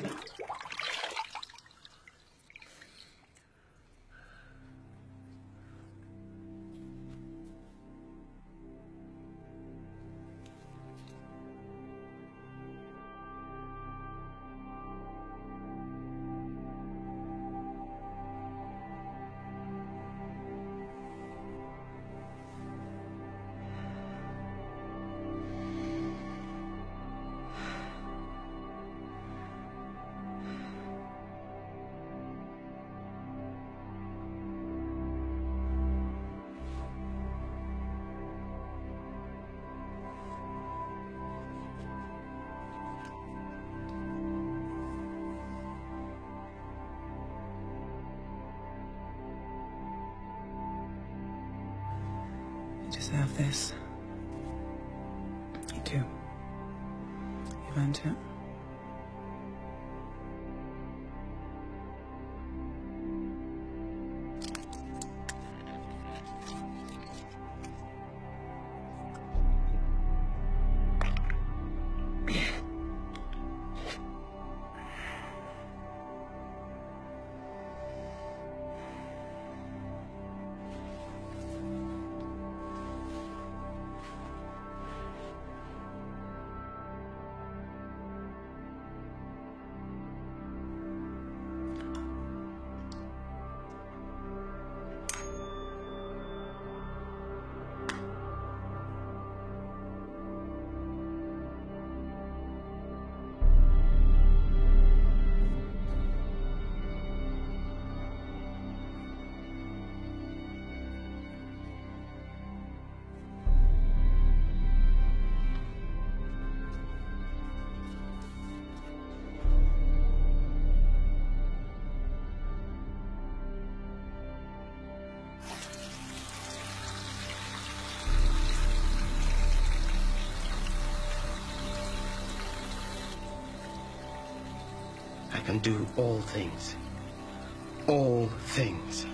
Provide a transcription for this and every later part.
You deserve this. You do. You've earned it. I can do all things. All things.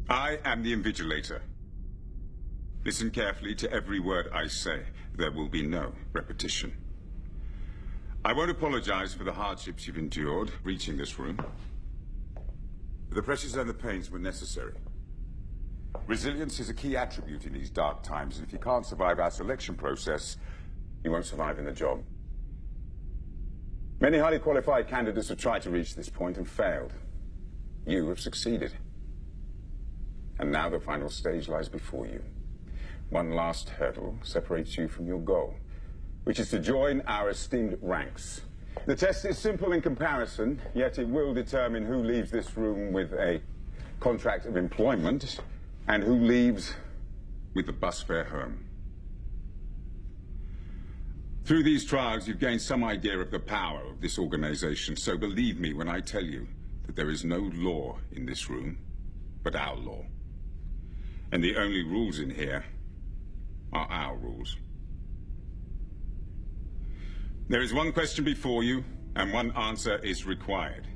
I am the Invigilator. Listen carefully to every word I say. There will be no repetition. I won't apologize for the hardships you've endured reaching this room. The pressures and the pains were necessary. Resilience is a key attribute in these dark times, and if you can't survive our selection process, you won't survive in the job. Many highly qualified candidates have tried to reach this point and failed. You have succeeded. And now the final stage lies before you. One last hurdle separates you from your goal, which is to join our esteemed ranks. The test is simple in comparison, yet it will determine who leaves this room with a contract of employment and who leaves with the bus fare home. Through these trials, you've gained some idea of the power of this organization, so believe me when I tell you that there is no law in this room but our law. And the only rules in here are our rules. There is one question before you, and one answer is required.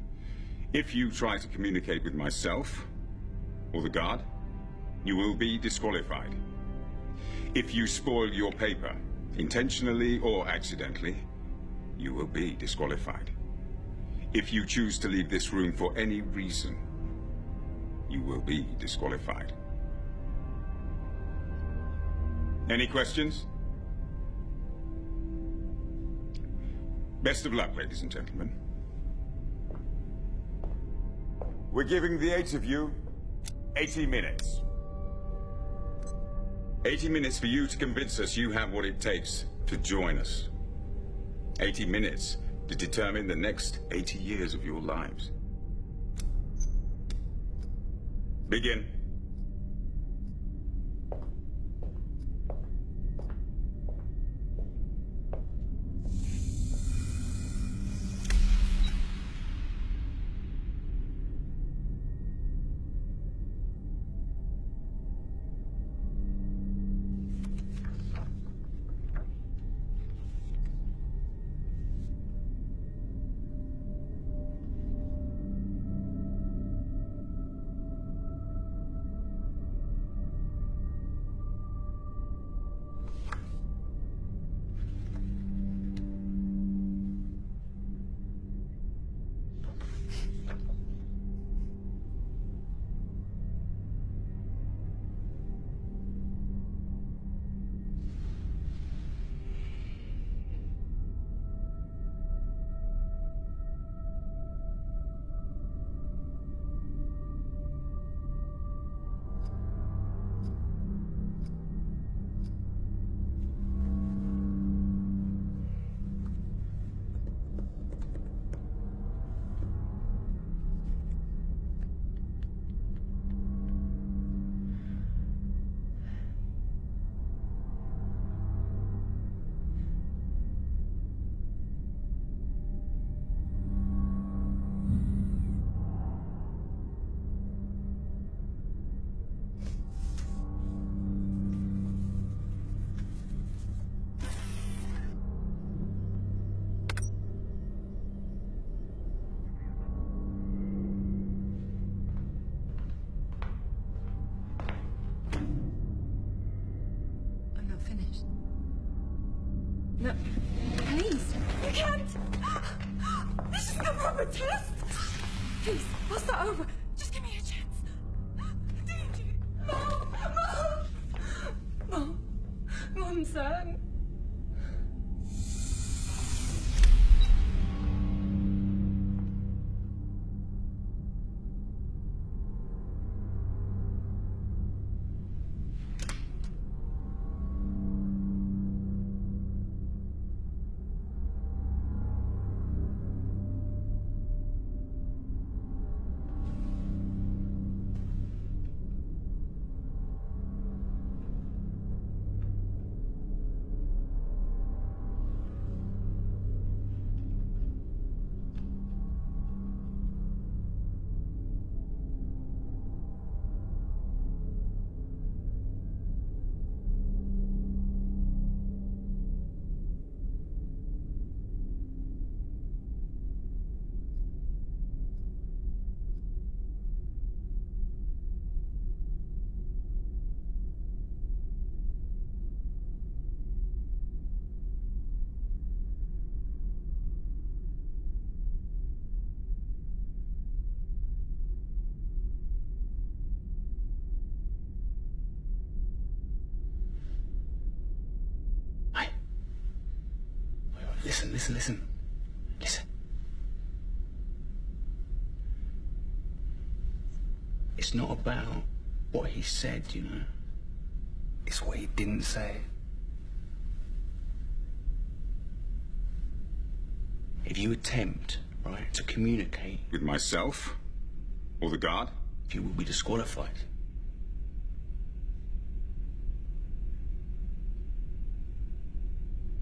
If you try to communicate with myself or the guard, you will be disqualified. If you spoil your paper, intentionally or accidentally, you will be disqualified. If you choose to leave this room for any reason, you will be disqualified. Any questions? Best of luck, ladies and gentlemen. We're giving the 8 of you 80 minutes. 80 minutes for you to convince us you have what it takes to join us. 80 minutes to determine the next 80 years of your lives. Begin. No, please. You can't. This is the proper test. Please, I'll start over. Just give me a chance. Mom, son. Listen. Listen. It's not about what he said, you know. It's what he didn't say. If you attempt, right, to communicate... With myself? Or the guard? You will be disqualified.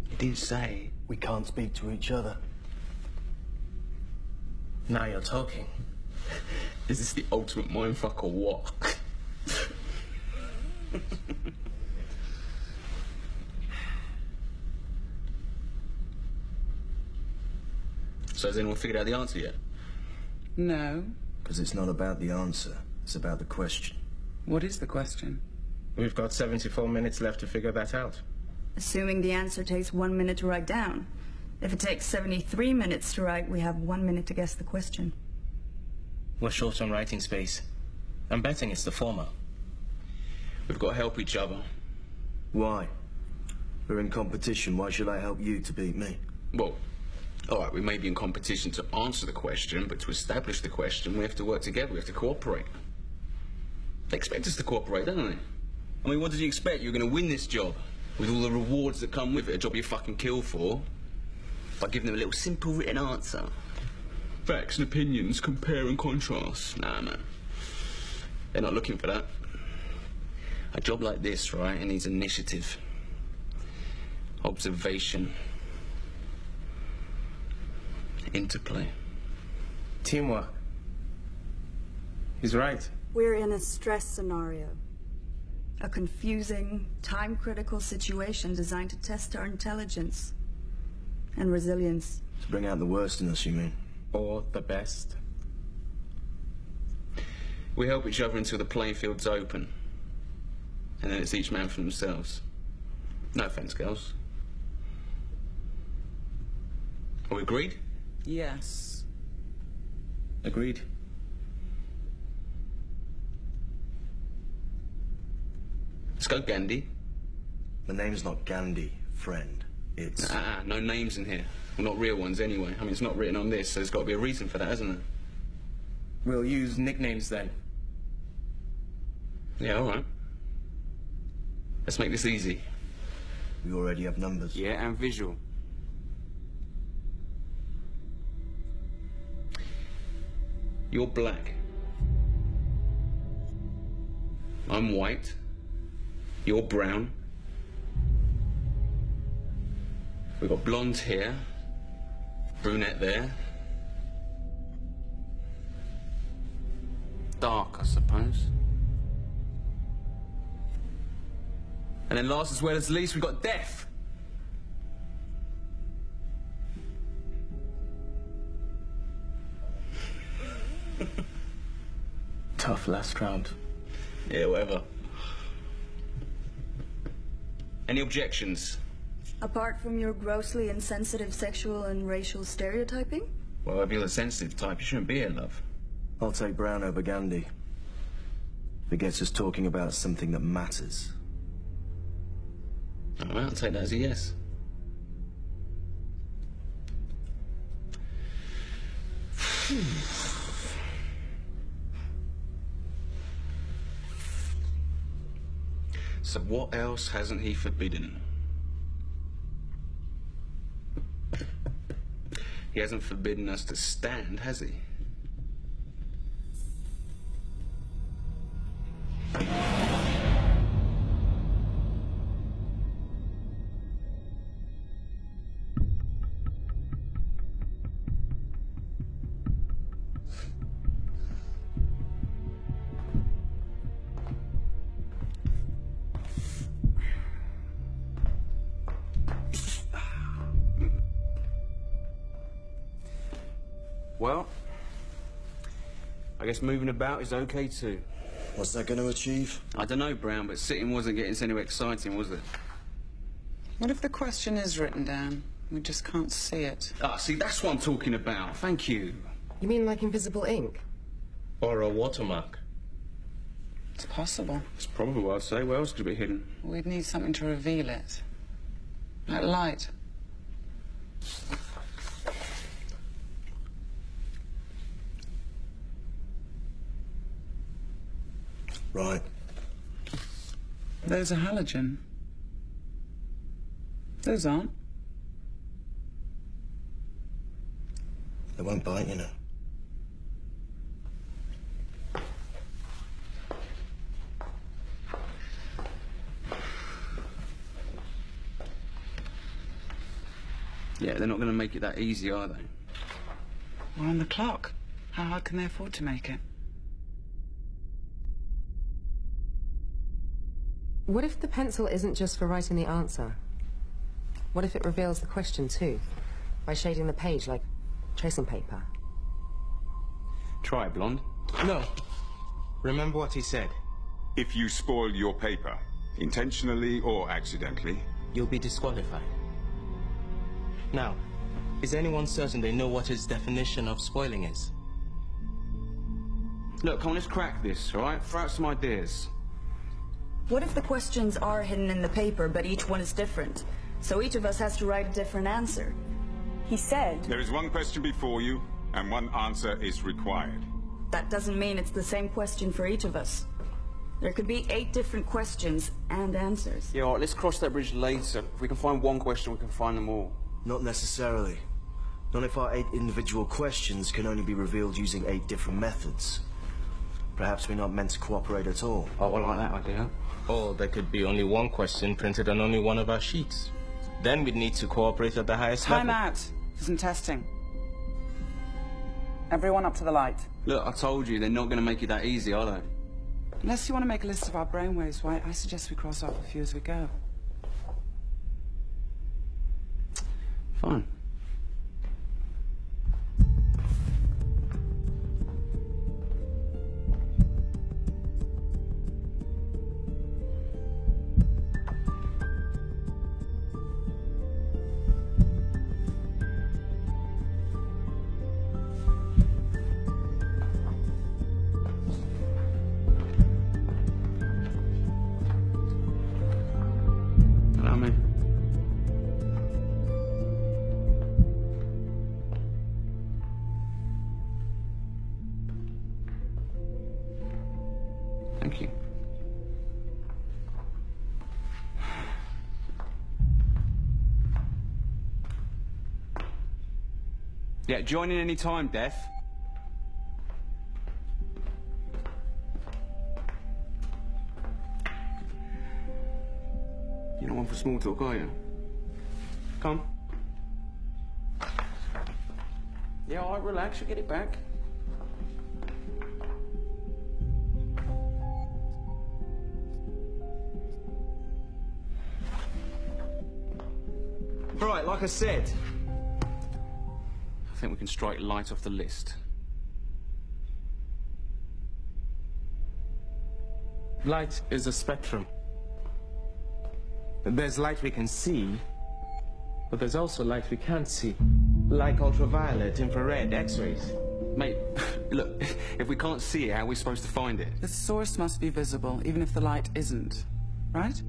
He didn't say... We can't speak to each other. Now you're talking. Is this the ultimate mindfuck or what? So has anyone figured out the answer yet? No. Because it's not about the answer. It's about the question. What is the question? We've got 74 minutes left to figure that out. Assuming the answer takes 1 minute to write down. If it takes 73 minutes to write, we have 1 minute to guess the question. We're short on writing space. I'm betting it's the former. We've got to help each other. Why? We're in competition. Why should I help you to beat me? Well, all right, we may be in competition to answer the question, but to establish the question, we have to work together. We have to cooperate. They expect us to cooperate, don't they? I mean, what did you expect? You're going to win this job with all the rewards that come with it, a job you fucking kill for, by giving them a little simple written answer. Facts and opinions, compare and contrast. Nah, man. They're not looking for that. A job like this, right, it needs initiative, observation, interplay. Teamwork. He's right. We're in a stress scenario. A confusing, time-critical situation designed to test our intelligence and resilience. To bring out the worst in us, you mean? Or the best. We help each other until the playing field's open. And then it's each man for themselves. No offense, girls. Are we agreed? Yes. Agreed. Let's go, Gandhi. The name's not Gandhi, friend. It's... No names in here. Well, not real ones anyway. I mean, it's not written on this, so there's got to be a reason for that, hasn't there? We'll use nicknames then. Yeah, all right. Let's make this easy. We already have numbers. Yeah, and visual. You're black. I'm white. You're brown. We've got blonde hair. Brunette there. Dark, I suppose. And then last as well as least, we've got deaf. Tough last round. Yeah, whatever. Any objections? Apart from your grossly insensitive sexual and racial stereotyping? Well, if you're the sensitive type, you shouldn't be here, love. I'll take Brown over Gandhi. If it gets us talking about something that matters. All right, I'll take that as a yes. So what else hasn't he forbidden? He hasn't forbidden us to stand, has he? Well, I guess moving about is okay too. What's that going to achieve? I don't know, Brown, but sitting wasn't getting us anywhere exciting, was it? What if the question is written down? We just can't see it. Ah, see, that's what I'm talking about. Thank you. You mean like invisible ink? Or a watermark. It's possible. It's probably what I'd say. Where else could it be hidden? We'd need something to reveal it. Like light. Right. Those are halogen. Those aren't. They won't bite, you know. Yeah, they're not going to make it that easy, are they? We're on the clock. How hard can they afford to make it? What if the pencil isn't just for writing the answer? What if it reveals the question too? By shading the page like tracing paper? Try it, Blonde. No. Remember what he said. If you spoil your paper, intentionally or accidentally, You'll be disqualified. Now, is anyone certain they know what his definition of spoiling is? Look, come on, let's crack this, all right? Throw out some ideas. What if the questions are hidden in the paper, but each one is different? So each of us has to write a different answer. He said... there is one question before you, and one answer is required. That doesn't mean it's the same question for each of us. There could be 8 different questions and answers. Yeah, all right, let's cross that bridge later. If we can find one question, we can find them all. Not necessarily. Not if our 8 individual questions can only be revealed using 8 different methods. Perhaps we're not meant to cooperate at all. Oh, I like that idea. Or there could be only one question printed on only one of our sheets. Then we'd need to cooperate at the highest Time level. out for some testing. Everyone up to the light. Look, I told you, they're not going to make it that easy, are they? Unless you want to make a list of our brainwaves, why, I suggest we cross off a few as we go. Fine. Allow me. Thank you. Yeah, join in any time, Death. You're not one for small talk, are you? Come. Yeah, all right, relax, you'll get it back. Right, like I said. I think we can strike light off the list. Light is a spectrum. There's light we can see, but there's also light we can't see. Like ultraviolet, infrared, X-rays. Mate, look, if we can't see it, how are we supposed to find it? The source must be visible, even if the light isn't. Right?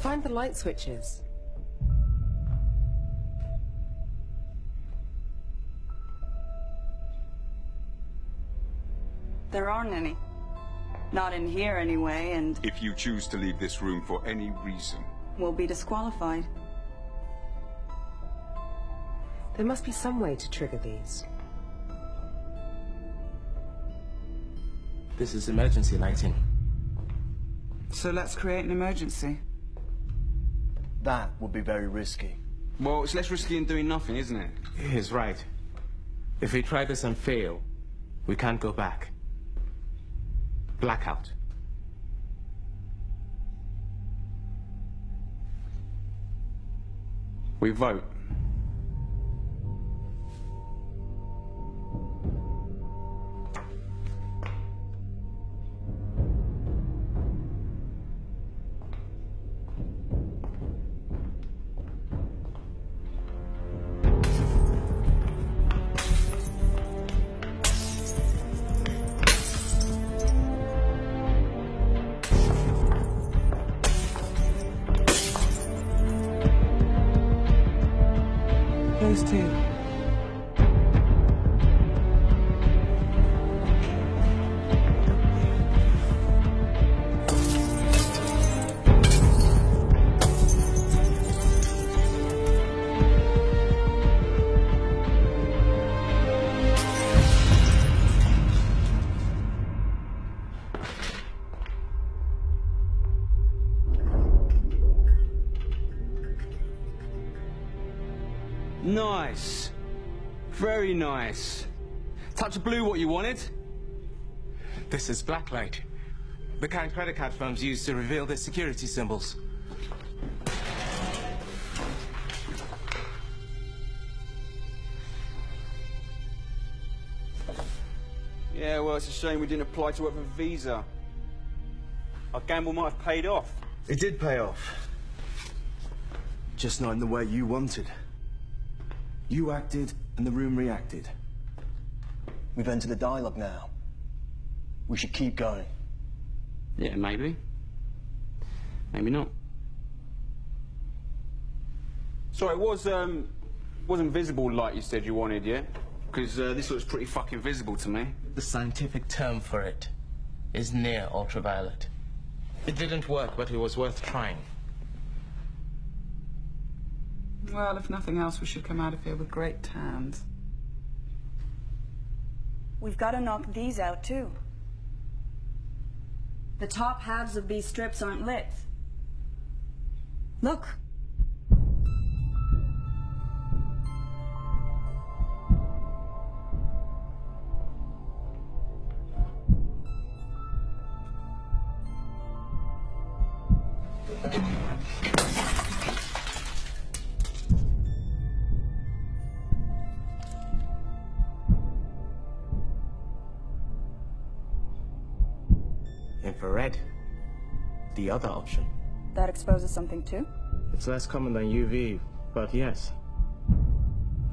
Find the light switches. There aren't any. Not in here anyway, and If you choose to leave this room for any reason, we'll be disqualified. There must be some way to trigger these. This is emergency lighting. So let's create an emergency. That would be very risky. Well, it's less risky than doing nothing, isn't it? He's right. If we try this and fail, we can't go back. Blackout. We vote. close too. Nice. Very nice. Touch of blue what you wanted? This is blacklight. The kind credit card firms use to reveal their security symbols. Yeah, well, it's a shame we didn't apply to work for Visa. Our gamble might have paid off. It did pay off. Just not in the way you wanted. You acted, and the room reacted. We've entered a dialogue now. We should keep going. Yeah, maybe. Maybe not. So it wasn't visible like you said you wanted, yeah? Because this looks pretty fucking visible to me. The scientific term for it is near ultraviolet. It didn't work, but it was worth trying. Well, if nothing else, we should come out of here with great tans. We've got to knock these out, too. The top halves of these strips aren't lit. Look. Infrared. The other option. That exposes something, too? It's less common than UV, but yes.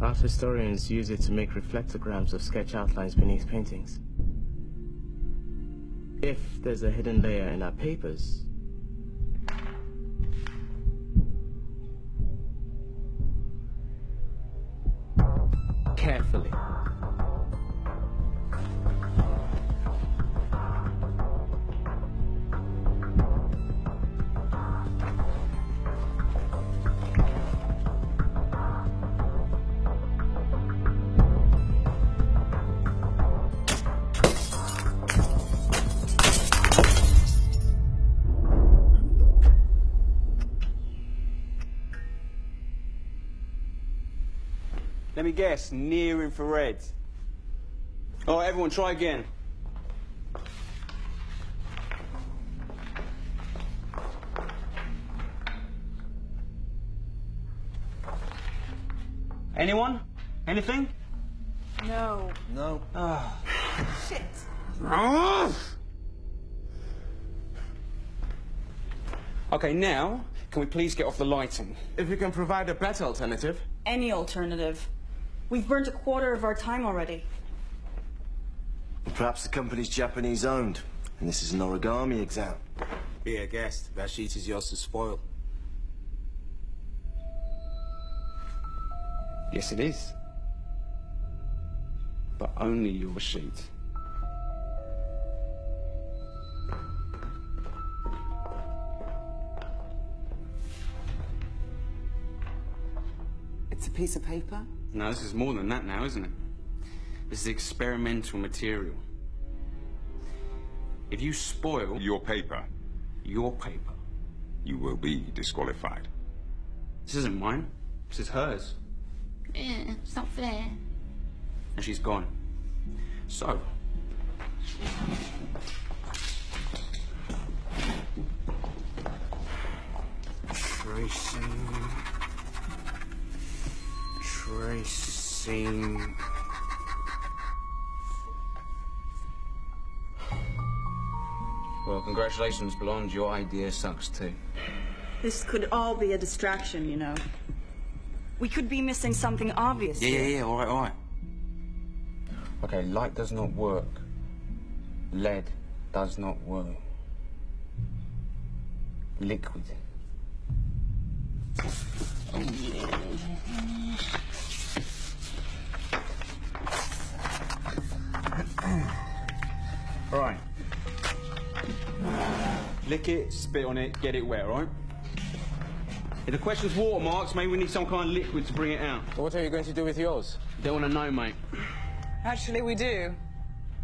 Art historians use it to make reflectograms of sketch outlines beneath paintings. If there's a hidden layer in our papers, carefully. Let me guess, near infrared. All right, everyone, try again. Anyone? Anything? No. No. Shit. Okay, now, can we please get off the lighting? If you can provide a better alternative. Any alternative. We've burnt a quarter of our time already. Perhaps the company's Japanese-owned, and this is an origami exam. Be a guest. That sheet is yours to spoil. Yes, it is. But only your sheet. It's a piece of paper? No, this is more than that now, isn't it? This is experimental material. If you spoil Your paper, your paper, you will be disqualified. this isn't mine. This is hers. It's not fair. And she's gone. So, Tracing. well, congratulations, Blonde. Your idea sucks too. This could all be a distraction, you know. We could be missing something obvious. Yeah, all right. Okay, light does not work. Lead does not work. Liquid. Lick it, spit on it, get it wet, all right? If the question's watermarks, maybe we need some kind of liquid to bring it out. What are you going to do with yours? Don't want to know, mate. Actually, we do.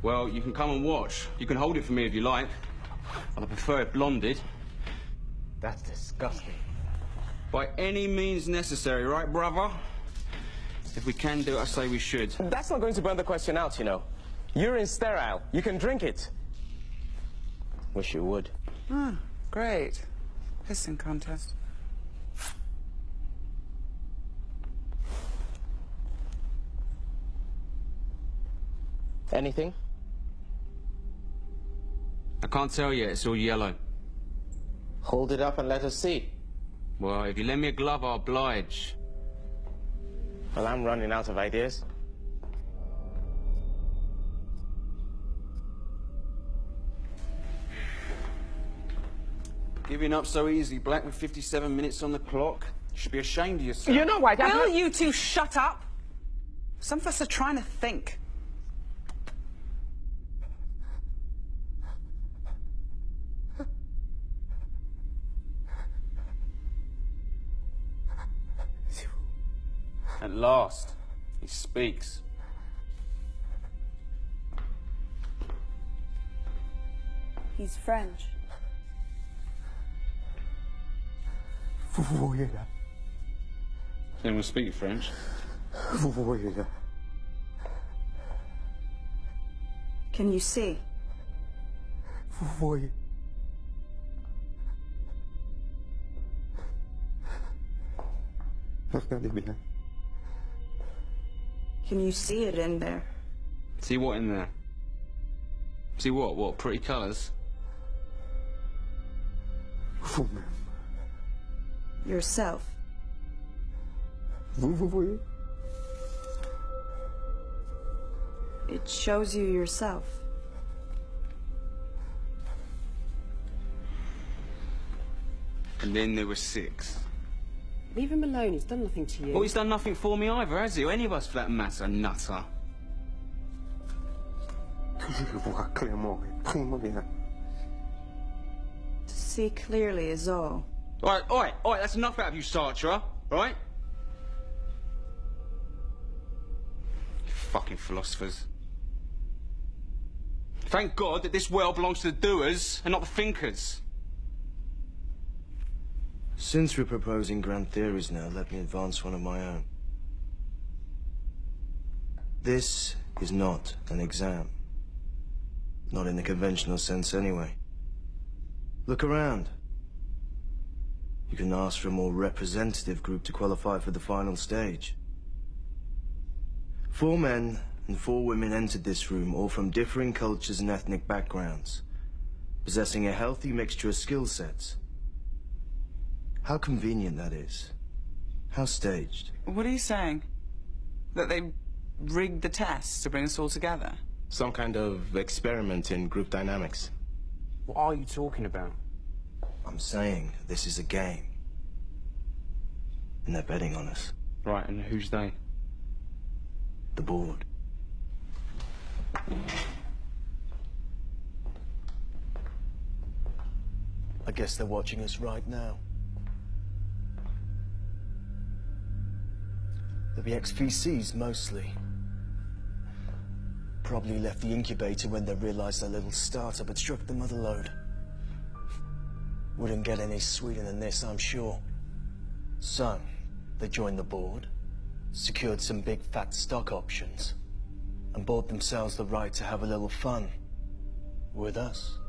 Well, you can come and watch. You can hold it for me if you like. But I prefer it blonded. That's disgusting. By any means necessary, right, brother? If we can do it, I say we should. That's not going to burn the question out, you know. Urine's sterile. You can drink it. Wish you would. Ah, great. Pissing contest. Anything? I can't tell yet. It's all yellow. Hold it up and let us see. Well, if you lend me a glove, I'll oblige. Well, I'm running out of ideas. Giving up so easy, Black, with 57 minutes on the clock. You should be ashamed of yourself. You know what? Will you two shut up? Some of us are trying to think. At last, he speaks. He's French. Anyone speak French? Can you see? Can you see it in there? See what in there? See what? What? Pretty colours? Yourself. It shows you yourself. And then there were 6. Leave him alone. He's done nothing to you. Well, he's done nothing for me either, has he? Or any of us, for that matter, nutter. To see clearly is all. All right, that's enough out of you, Sartre, right? You fucking philosophers. Thank God that this world belongs to the doers and not the thinkers. Since we're proposing grand theories now, let me advance one of my own. This is not an exam. Not in the conventional sense, anyway. Look around. You can ask for a more representative group to qualify for the final stage. 4 men and 4 women entered this room, all from differing cultures and ethnic backgrounds, possessing a healthy mixture of skill sets. How convenient that is. How staged. What are you saying? That they rigged the tests to bring us all together? Some kind of experiment in group dynamics. What are you talking about? I'm saying this is a game. And they're betting on us. Right, and who's they? The board. I guess they're watching us right now. They'll be ex-VCs, mostly. Probably left the incubator when they realized their little startup had struck the mother lode. Wouldn't get any sweeter than this, I'm sure. So, they joined the board, secured some big fat stock options, and bought themselves the right to have a little fun. With us.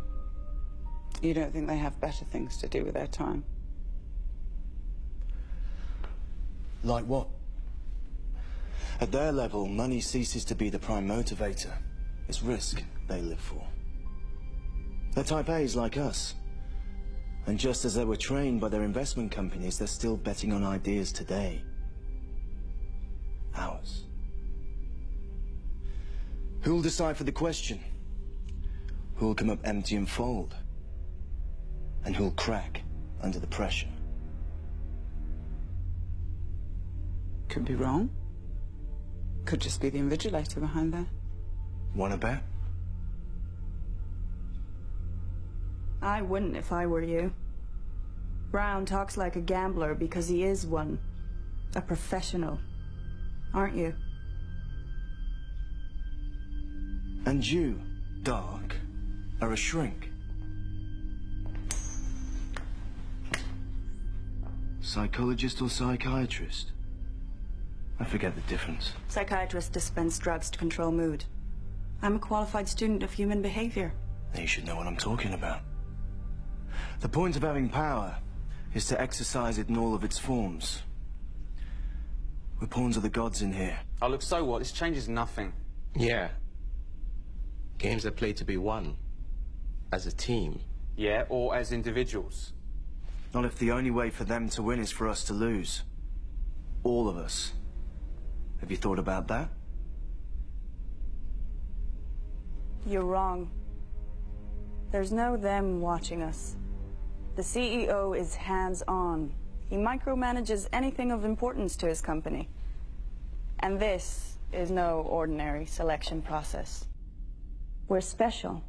You don't think they have better things to do with their time? Like what? At their level, money ceases to be the prime motivator. It's risk they live for. They're type A's like us. And just as they were trained by their investment companies, they're still betting on ideas today. Ours. Who'll decipher the question? Who'll come up empty and fold? And who'll crack under the pressure? Could be wrong. Could just be the invigilator behind there. Wanna bet? I wouldn't if I were you. Brown talks like a gambler because he is one. A professional. Aren't you? And you, Dark, are a shrink. Psychologist or psychiatrist? I forget the difference. Psychiatrists dispense drugs to control mood. I'm a qualified student of human behavior. You should know what I'm talking about. The point of having power is to exercise it in all of its forms. We're pawns of the gods in here. Oh, look, so what? This changes nothing. Yeah. Games are played to be won. As a team. Yeah, or as individuals. Not if the only way for them to win is for us to lose. All of us. Have you thought about that? You're wrong. There's no them watching us. The CEO is hands-on. He micromanages anything of importance to his company. And this is no ordinary selection process. We're special.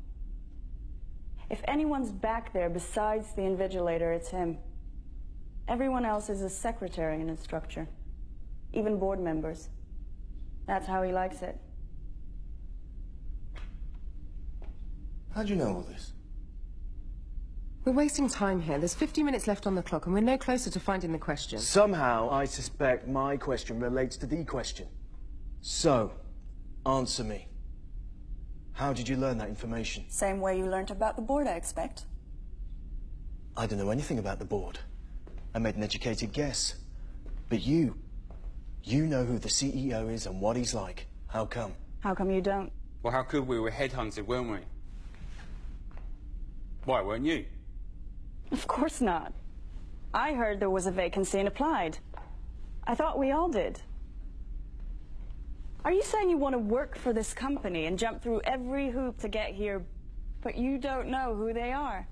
If anyone's back there besides the invigilator, it's him. Everyone else is a secretary in his structure. Even board members. That's how he likes it. How'd you know all this? We're wasting time here. There's 50 minutes left on the clock, and we're no closer to finding the question. Somehow, I suspect my question relates to the question. So, answer me. How did you learn that information? Same way you learnt about the board, I expect. I don't know anything about the board. I made an educated guess. But you know who the CEO is and what he's like. How come? How come you don't? Well, how could we? We were headhunted, weren't we? Why, weren't you? Of course not. I heard there was a vacancy and applied. I thought we all did. Are you saying you want to work for this company and jump through every hoop to get here, but you don't know who they are?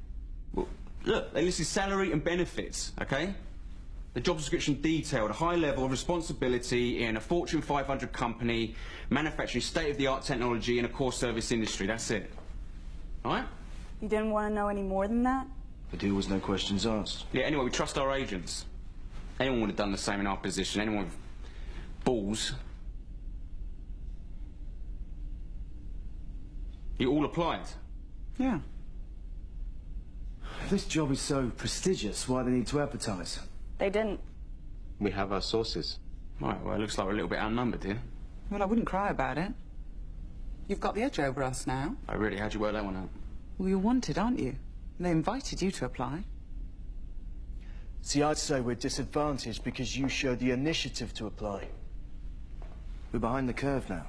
Well, look, they listed salary and benefits, okay? The job description detailed a high level of responsibility in a Fortune 500 company, manufacturing state-of-the-art technology in a core service industry. That's it. All right? You didn't want to know any more than that? The deal was no questions asked. Yeah, anyway, we trust our agents. Anyone would have done the same in our position. Anyone with balls. You all applied? Yeah. If this job is so prestigious, why do they need to advertise? They didn't. We have our sources. Right, well, it looks like we're a little bit outnumbered here. Well, I wouldn't cry about it. You've got the edge over us now. Oh, really? How'd you work that one out? Well, you're wanted, aren't you? They invited you to apply. See, I'd say we're disadvantaged because you showed the initiative to apply. We're behind the curve now.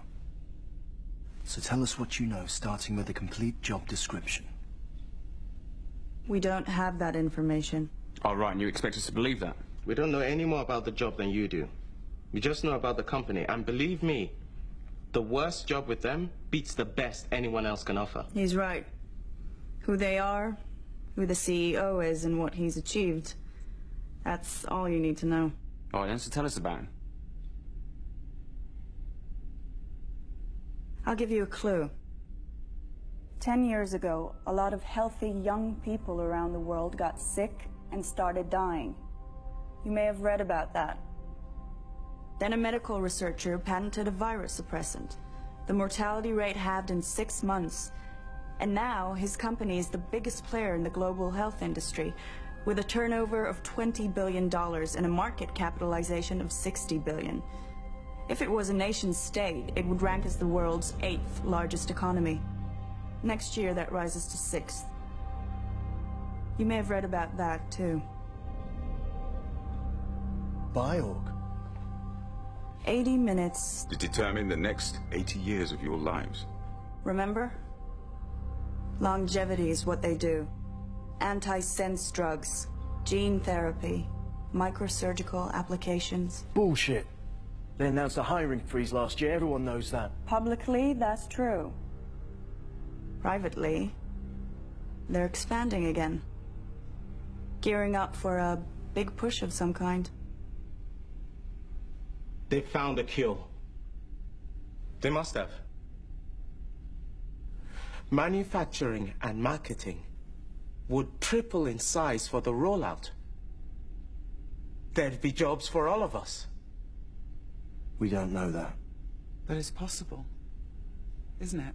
So tell us what you know, starting with a complete job description. We don't have that information. Oh, right, and you expect us to believe that? We don't know any more about the job than you do. We just know about the company, and believe me, the worst job with them beats the best anyone else can offer. He's right. Who they are, who the CEO is, and what he's achieved. That's all you need to know. All right, then, so tell us about him. I'll give you a clue. 10 years ago, a lot of healthy young people around the world got sick and started dying. You may have read about that. Then a medical researcher patented a virus suppressant. The mortality rate halved in 6 months. And now his company is the biggest player in the global health industry, with a turnover of $20 billion and a market capitalization of $60 billion. If it was a nation state, it would rank as the world's 8th largest economy. Next year, that rises to 6th. You may have read about that, too. Biorg? 80 minutes. To determine the next 80 years of your lives. Remember? Longevity is what they do. Anti-sense drugs, gene therapy, microsurgical applications. Bullshit. They announced a hiring freeze last year, everyone knows that. Publicly, that's true. Privately, they're expanding again. Gearing up for a big push of some kind. They found a cure. They must have. Manufacturing and marketing would triple in size for the rollout. There'd be jobs for all of us. We don't know that. But it's possible, isn't it?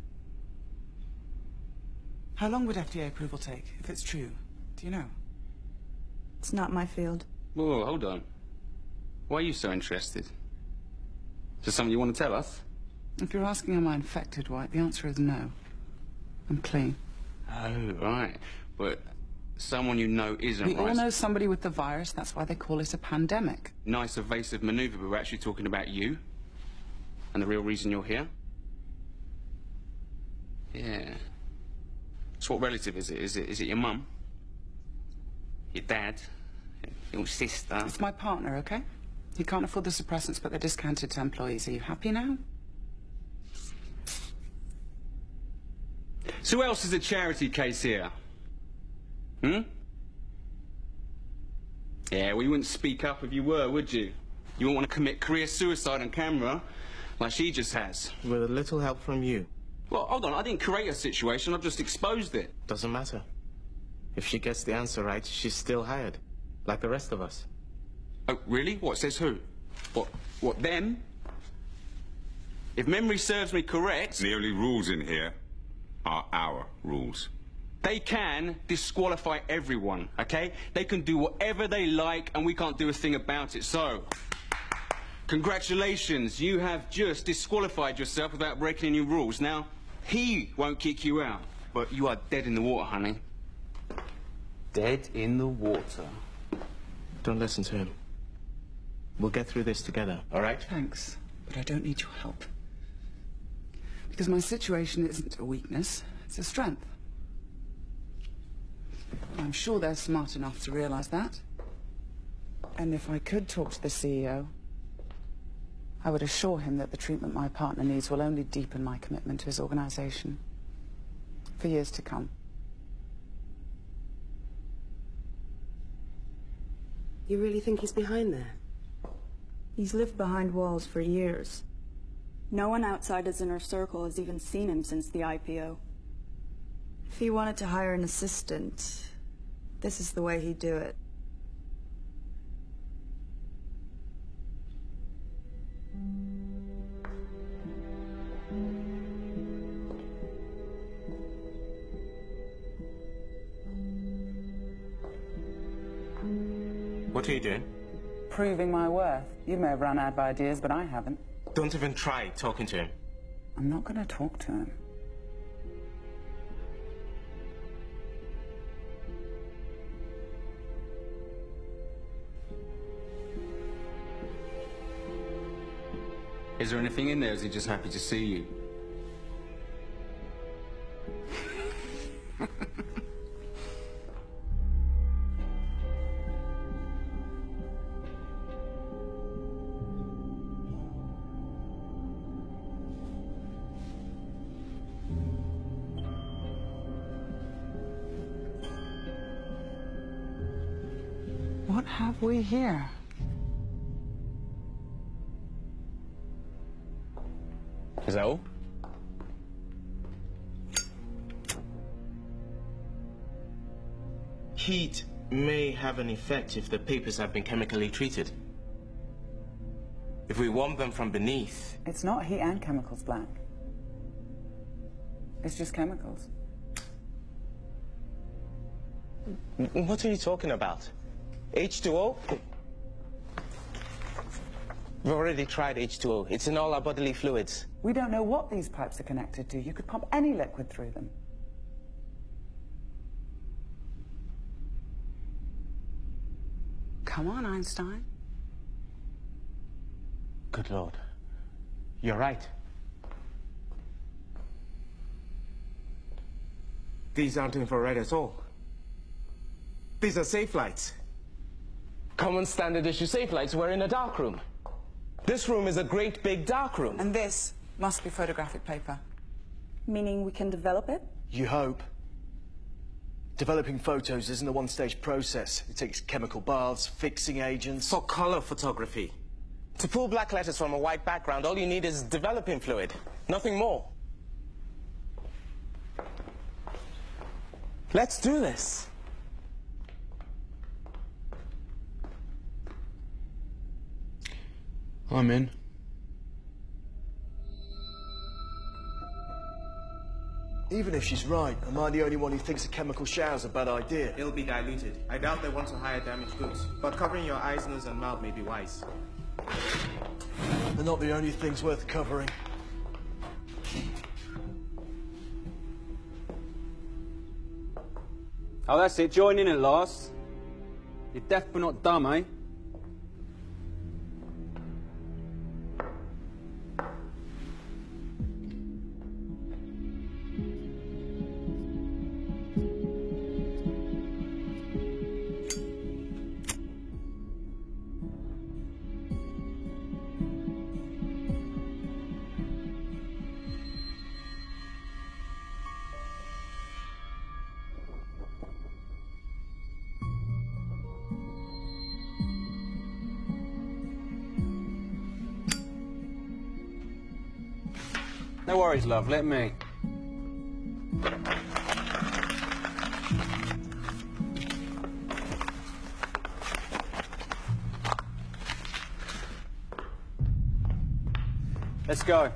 How long would FDA approval take, if it's true? Do you know? It's not my field. Whoa, hold on. Why are you so interested? Is there something you want to tell us? If you're asking am I infected, White, the answer is no. I'm clean. Oh, right. But someone you know isn't, We right? all know somebody with the virus, that's why they call it a pandemic. Nice evasive maneuver, but we're actually talking about you. And the real reason you're here? Yeah. So what relative is it? Is it your mum? Your dad? Your sister? It's my partner, okay? He can't afford the suppressants, but they're discounted to employees. Are you happy now? So who else is a charity case here? Hmm? Yeah, well, you wouldn't speak up if you were, would you? You wouldn't want to commit career suicide on camera, like she just has. With a little help from you. Well, hold on, I didn't create a situation, I've just exposed it. Doesn't matter. If she gets the answer right, she's still hired. Like the rest of us. Oh, really? What, says who? What, them? If memory serves me correct... The only rules in here are our rules. They can disqualify everyone, okay? They can do whatever they like, and we can't do a thing about it. So, congratulations, you have just disqualified yourself without breaking any rules. Now, he won't kick you out, but you are dead in the water, honey. Dead in the water. Don't listen to him. We'll get through this together, all right? Thanks, but I don't need your help. Because my situation isn't a weakness, it's a strength. I'm sure they're smart enough to realize that. And if I could talk to the CEO, I would assure him that the treatment my partner needs will only deepen my commitment to his organization for years to come. You really think he's behind there? He's lived behind walls for years. No one outside his inner circle has even seen him since the IPO. If he wanted to hire an assistant, this is the way he'd do it. What are you doing? Proving my worth. You may have run out of ideas, but I haven't. Don't even try talking to him. I'm not going to talk to him. Is there anything in there, or is he just happy to see you? What have we here? Is that all? Heat may have an effect if the papers have been chemically treated. If we warm them from beneath... It's not heat and chemicals, Black. It's just chemicals. What are you talking about? H2O? We've already tried H2O. It's in all our bodily fluids. We don't know what these pipes are connected to. You could pump any liquid through them. Come on, Einstein. Good Lord. You're right. These aren't infrared at all. These are safe lights. Common standard issue safe lights were in a dark room. This room is a great big dark room. And this must be photographic paper. Meaning we can develop it? You hope. Developing photos isn't a one-stage process. It takes chemical baths, fixing agents... For color photography. To pull black letters from a white background, all you need is developing fluid. Nothing more. Let's do this. I'm in. Even if she's right, am I the only one who thinks a chemical shower's a bad idea? It'll be diluted. I doubt they want to hire damaged goods, but covering your eyes, nose, and mouth may be wise. They're not the only things worth covering. Oh, that's it. Join in at last. You're deaf but not dumb, eh? No worries, love. Let me. Let's go.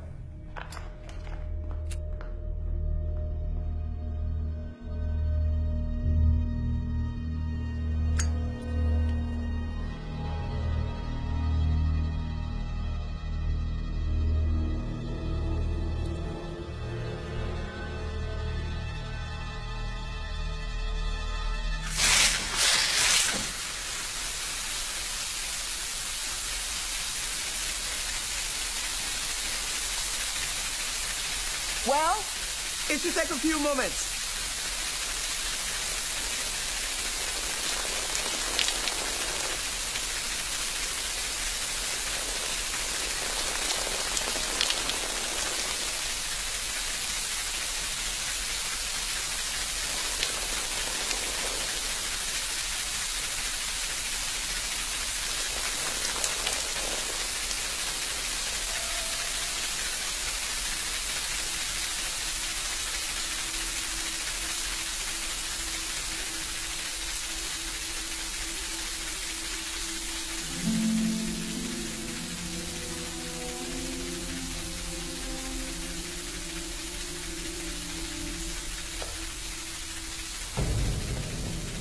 Well, it should take a few moments.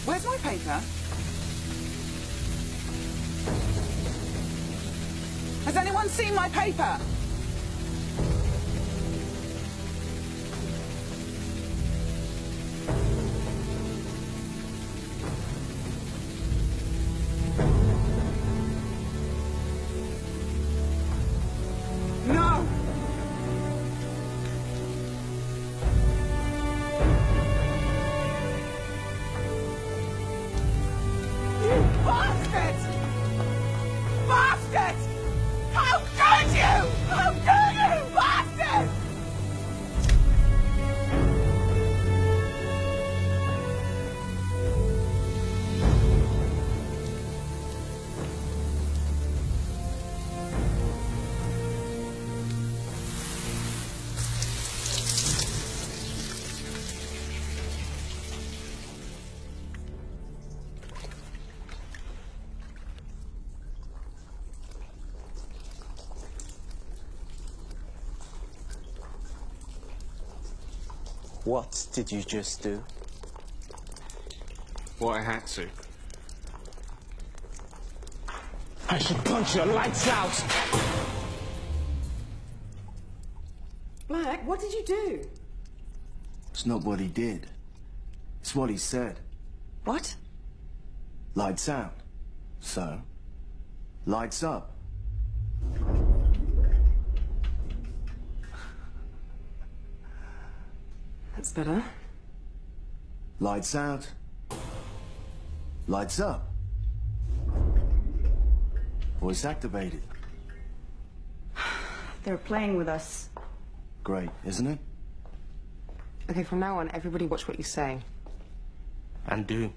Where's my paper? Has anyone seen my paper? No! Bastard! Bastard! How could you? How could you, bastard! What did you just do? What I had to. I should punch your lights out! Black, what did you do? It's not what he did. It's what he said. What? Lights out. So, lights up. That's better. Lights out. Lights up. Voice activated. They're playing with us. Great, isn't it? Okay, from now on, everybody watch what you say. And do.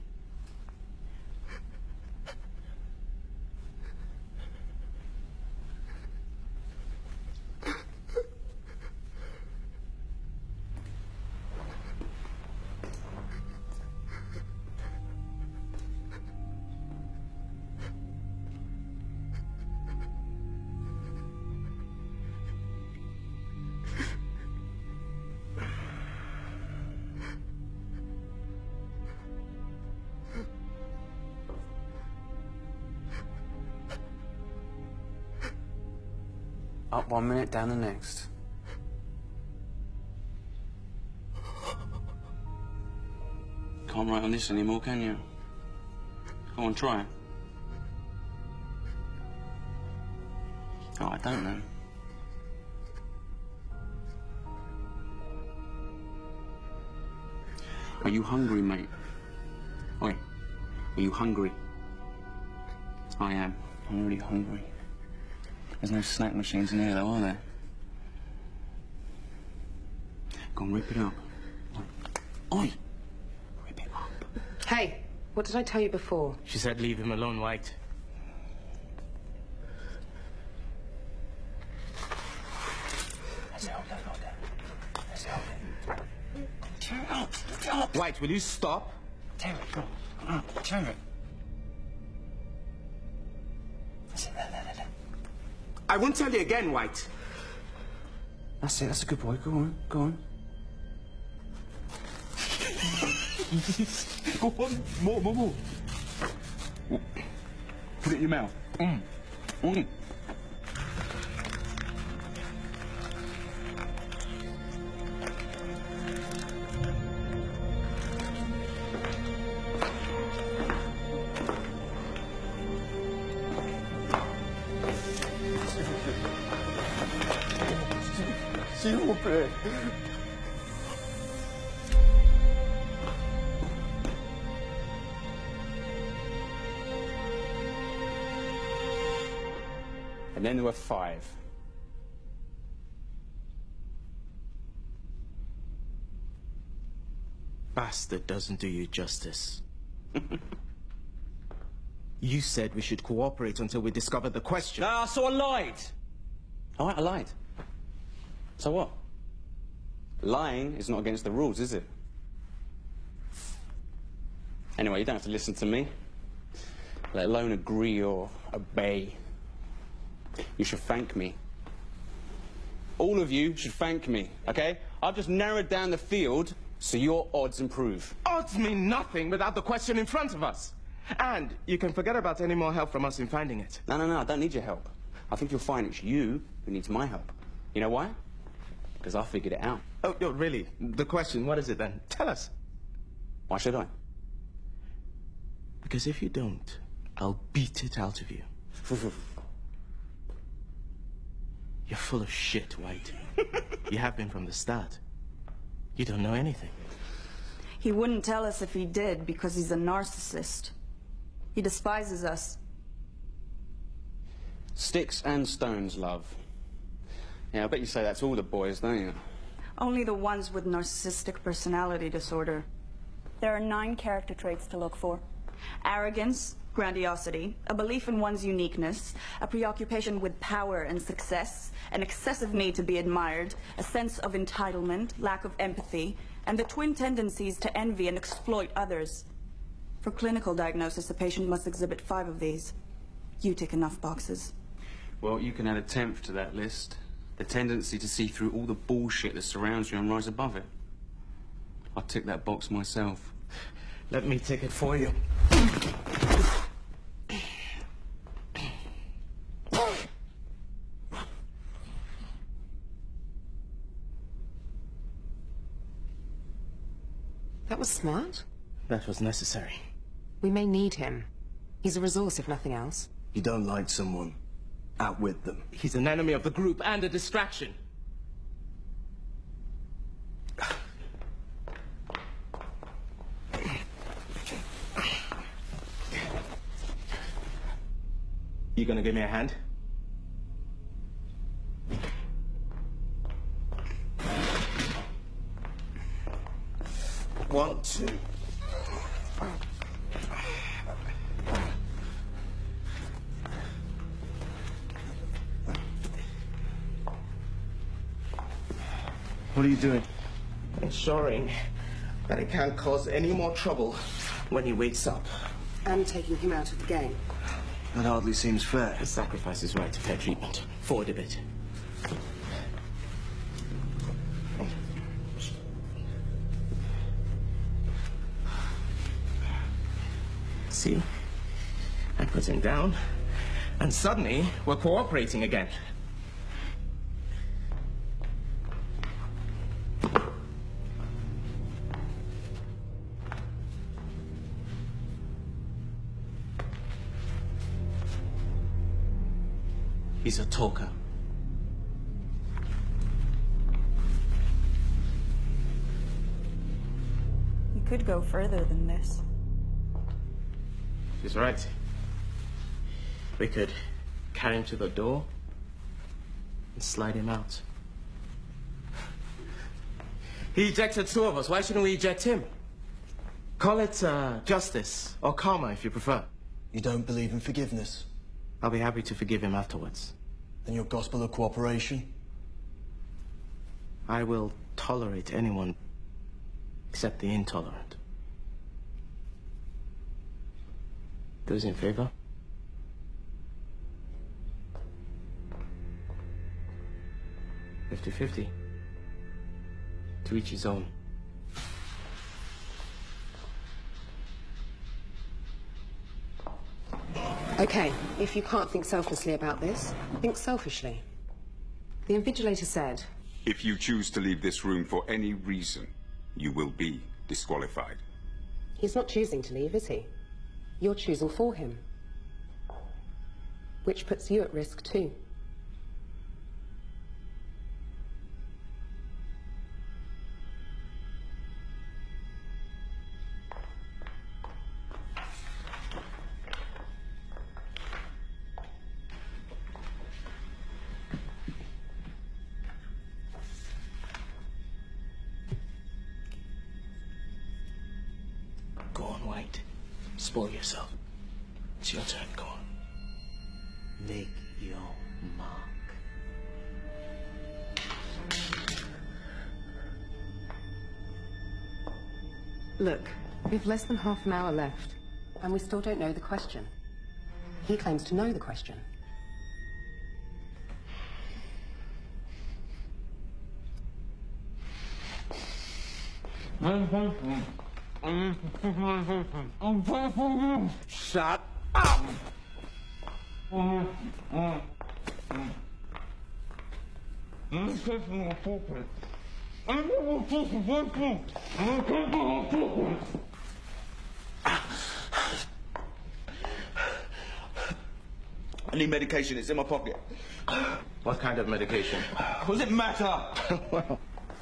Up 1 minute, down the next. Can't write on this anymore, can you? Come on, try it. Oh, I don't know. Are you hungry, mate? Oi, are you hungry? I am. I'm really hungry. There's no snack machines in here, though, are there? Go on, rip it up. Oi! Rip it up. Hey, what did I tell you before? She said leave him alone, White. Tear it up! Rip it up! White, will you stop? Tear it, go on. Tear it. I won't tell you again, White. That's it, that's a good boy. Go on, go on. Go on, more. Put it in your mouth. Mm. S'il vous plaît. And then there were 5. Bastard doesn't do you justice. You said we should cooperate until we discover the question. Ah, so I lied. All right, I lied. So what? Lying is not against the rules, is it? Anyway, you don't have to listen to me, let alone agree or obey. You should thank me. All of you should thank me, okay? I've just narrowed down the field so your odds improve. Odds mean nothing without the question in front of us. And you can forget about any more help from us in finding it. No, I don't need your help. I think you'll find it's you who needs my help. You know why? Because I figured it out. Oh, no, really? The question, what is it then? Tell us. Why should I? Because if you don't, I'll beat it out of you. You're full of shit, White. You have been from the start. You don't know anything. He wouldn't tell us if he did because he's a narcissist. He despises us. Sticks and stones, love. Yeah, I bet you say that to all the boys, don't you? Only the ones with narcissistic personality disorder. There are 9 character traits to look for. Arrogance, grandiosity, a belief in one's uniqueness, a preoccupation with power and success, an excessive need to be admired, a sense of entitlement, lack of empathy, and the twin tendencies to envy and exploit others. For clinical diagnosis, a patient must exhibit 5 of these. You tick enough boxes. Well, you can add a 10th to that list. The tendency to see through all the bullshit that surrounds you and rise above it. I'll tick that box myself. Let me tick it for you. That was smart. That was necessary. We may need him. He's a resource, if nothing else. You don't like someone, outwit them. He's an enemy of the group and a distraction. You gonna give me a hand? One, two. What are you doing? Ensuring that it can't cause any more trouble when he wakes up. And taking him out of the game. That hardly seems fair. The sacrifice is right to fair treatment. Forward a bit. See? I put him down, and suddenly we're cooperating again. He's a talker. You could go further than this. She's right. We could carry him to the door and slide him out. He ejected two of us. Why shouldn't we eject him? Call it justice or karma if you prefer. You don't believe in forgiveness? I'll be happy to forgive him afterwards. Then your gospel of cooperation? I will tolerate anyone except the intolerant. Those in favor? $50-50. To each his own. Okay, if you can't think selflessly about this, think selfishly. The invigilator said... If you choose to leave this room for any reason, you will be disqualified. He's not choosing to leave, is he? You're choosing for him. Which puts you at risk too. Go on, White. Spoil yourself. It's your turn, go on. Make your mark. Look, we've less than half an hour left, and we still don't know the question. He claims to know the question. Shut up! I need medication. It's in my pocket. What kind of medication? What does it matter?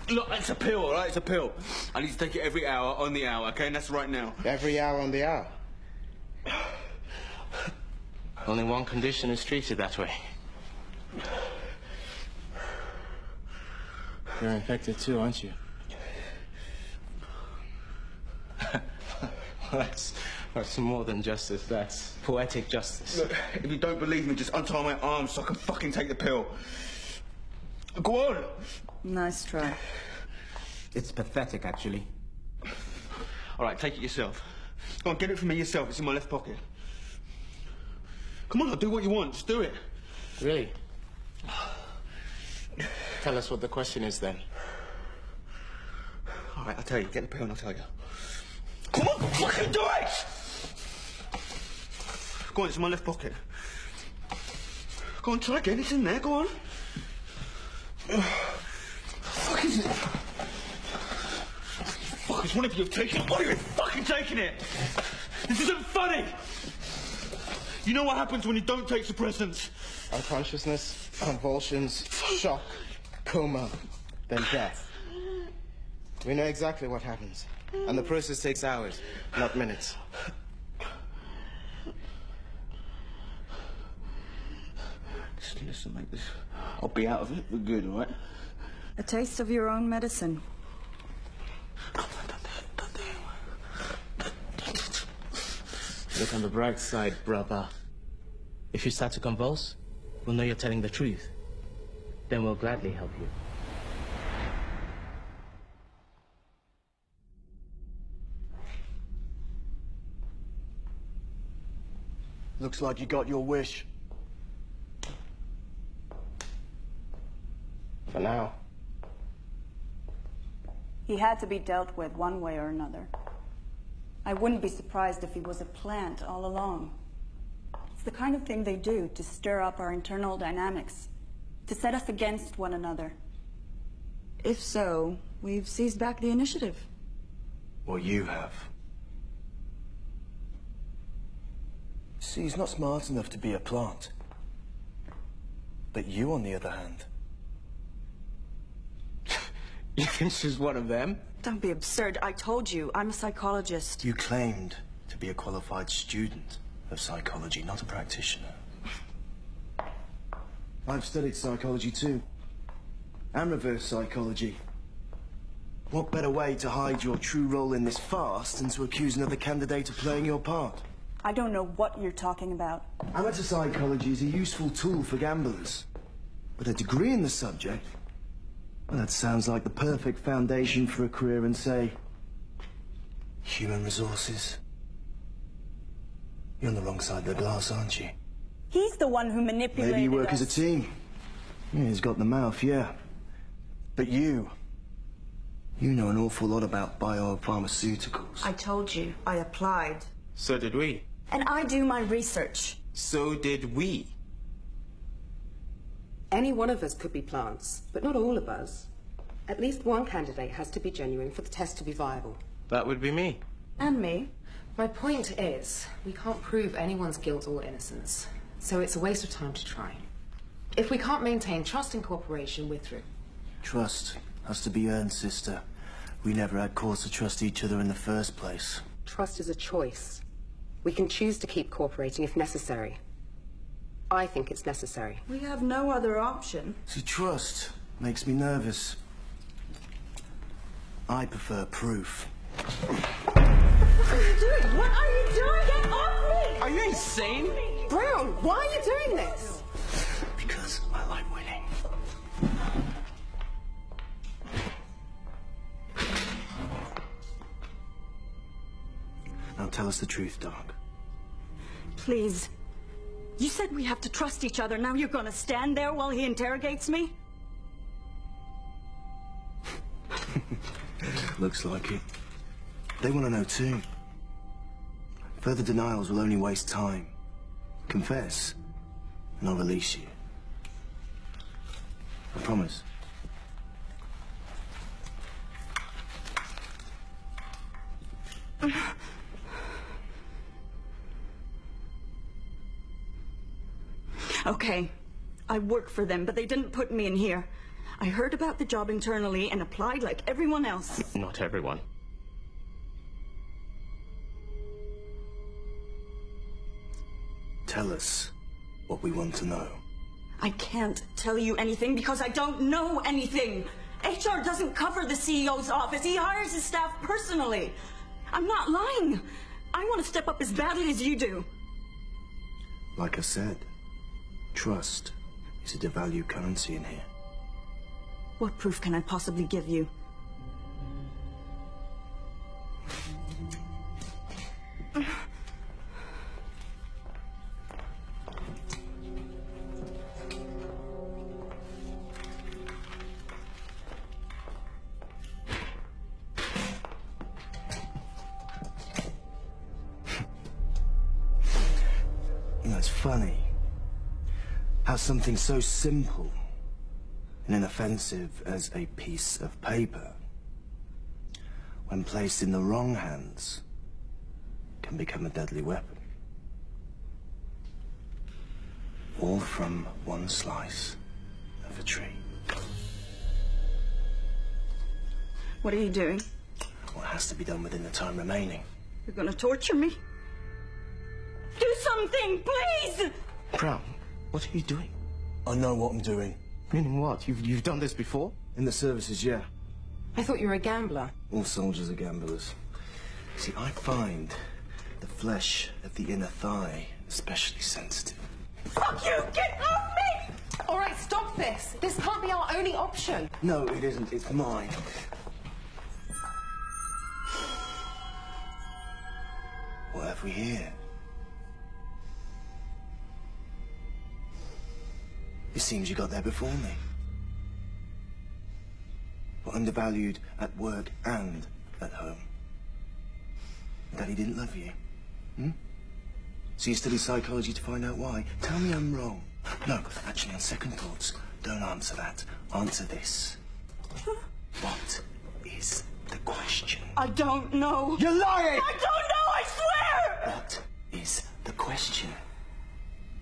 Look, it's a pill, all right? It's a pill. I need to take it every hour on the hour, okay? And that's right now. Every hour on the hour. Only one condition is treated that way. You're infected too, aren't you? That's more than justice. That's poetic justice. Look, if you don't believe me, just untie my arms so I can fucking take the pill. Go on. Nice try. It's pathetic, actually. All right, take it yourself. Go on, get it from me yourself. It's in my left pocket. Come on, I'll do what you want. Just do it. Really? Tell us what the question is, then. All right, I'll tell you. Get the pill and I'll tell you. Come on, fucking do it! Go on, it's in my left pocket. Go on, try again. It's in there. Go on. Fuck is it? Fuck, it's one of you have taken it. One of you fucking taking it! This isn't funny! You know what happens when you don't take suppressants? Unconsciousness, convulsions, shock, coma, then death. We know exactly what happens. And the process takes hours, not minutes. Just listen, mate. I'll be out of it for good, all right? A taste of your own medicine. Look on the bright side, brother. If you start to convulse, we'll know you're telling the truth. Then we'll gladly help you. Looks like you got your wish. For now. He had to be dealt with one way or another. I wouldn't be surprised if he was a plant all along. It's the kind of thing they do to stir up our internal dynamics, to set us against one another. If so, we've seized back the initiative. Or you have. See, he's not smart enough to be a plant. But you, on the other hand... You think she's one of them? Don't be absurd. I told you, I'm a psychologist. You claimed to be a qualified student of psychology, not a practitioner. I've studied psychology too. And reverse psychology. What better way to hide your true role in this farce than to accuse another candidate of playing your part? I don't know what you're talking about. Amateur psychology is a useful tool for gamblers. But a degree in the subject, well, that sounds like the perfect foundation for a career in, say, human resources. You're on the wrong side of the glass, aren't you? He's the one who manipulated Maybe you work us. as a team. Yeah, he's got the mouth, yeah. But you know an awful lot about biopharmaceuticals. I told you, I applied. So did we. And I do my research. So did we. Any one of us could be plants, but not all of us. At least one candidate has to be genuine for the test to be viable. That would be me. And me. My point is, we can't prove anyone's guilt or innocence, so it's a waste of time to try. If we can't maintain trust and cooperation, we're through. Trust has to be earned, sister. We never had cause to trust each other in the first place. Trust is a choice. We can choose to keep cooperating if necessary. I think it's necessary. We have no other option. See, trust makes me nervous. I prefer proof. What are you doing? What are you doing? Get off me! Are you insane? Brown, why are you doing this? Because I like winning. Now tell us the truth, Doc. Please. You said we have to trust each other. Now you're gonna stand there while he interrogates me? Looks like it. They want to know too. Further denials will only waste time. Confess, and I'll release you. I promise. Okay. I work for them, but they didn't put me in here. I heard about the job internally and applied like everyone else. Not everyone. Tell us what we want to know. I can't tell you anything because I don't know anything. HR doesn't cover the CEO's office. He hires his staff personally. I'm not lying. I want to step up as badly as you do. Like I said, trust is a devalued currency in here. What proof can I possibly give you? You know, it's funny how something so simple and inoffensive as a piece of paper, when placed in the wrong hands, can become a deadly weapon. All from one slice of a tree. What are you doing? What has to be done within the time remaining. You're gonna torture me? Do something, please! Brown, what are you doing? I know what I'm doing. Meaning what? You've done this before? In the services, yeah. I thought you were a gambler. All soldiers are gamblers. See, I find the flesh of the inner thigh especially sensitive. Fuck you! Get off me! All right, stop this. This can't be our only option. No, it isn't. It's mine. What have we here? It seems you got there before me. Were undervalued at work and at home. Daddy didn't love you. So you studied psychology to find out why? Tell me I'm wrong. No, actually, on second thoughts, don't answer that. Answer this. What is the question? I don't know. You're lying! I don't know, I swear! What is the question?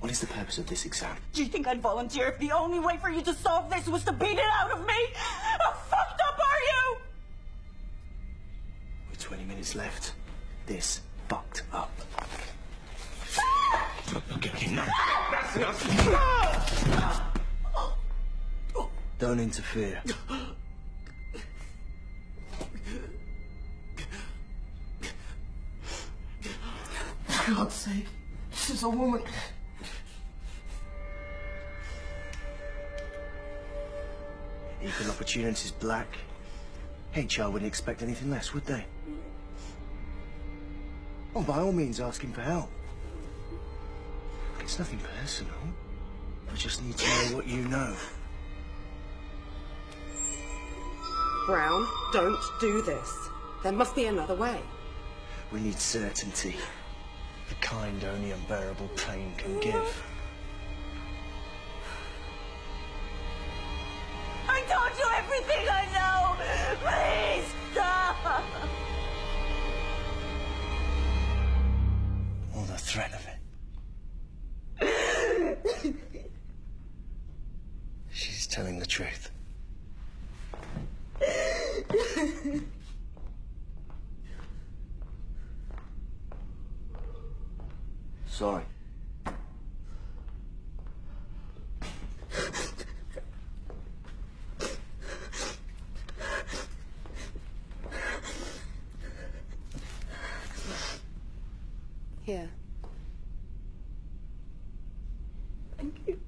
What is the purpose of this exam? Do you think I'd volunteer if the only way for you to solve this was to beat it out of me? How fucked up are you? With 20 minutes left, this fucked up. Okay, no. That's enough. Don't interfere. For God's sake, this is a woman. Equal opportunities black. HR wouldn't expect anything less, would they? Oh, by all means, ask him for help. It's nothing personal. I just need to know what you know. Brown, don't do this. There must be another way. We need certainty. The kind only unbearable pain can give. I told you everything I know! Please, stop! Or the threat of it. She's telling the truth. Sorry. Here. Thank you.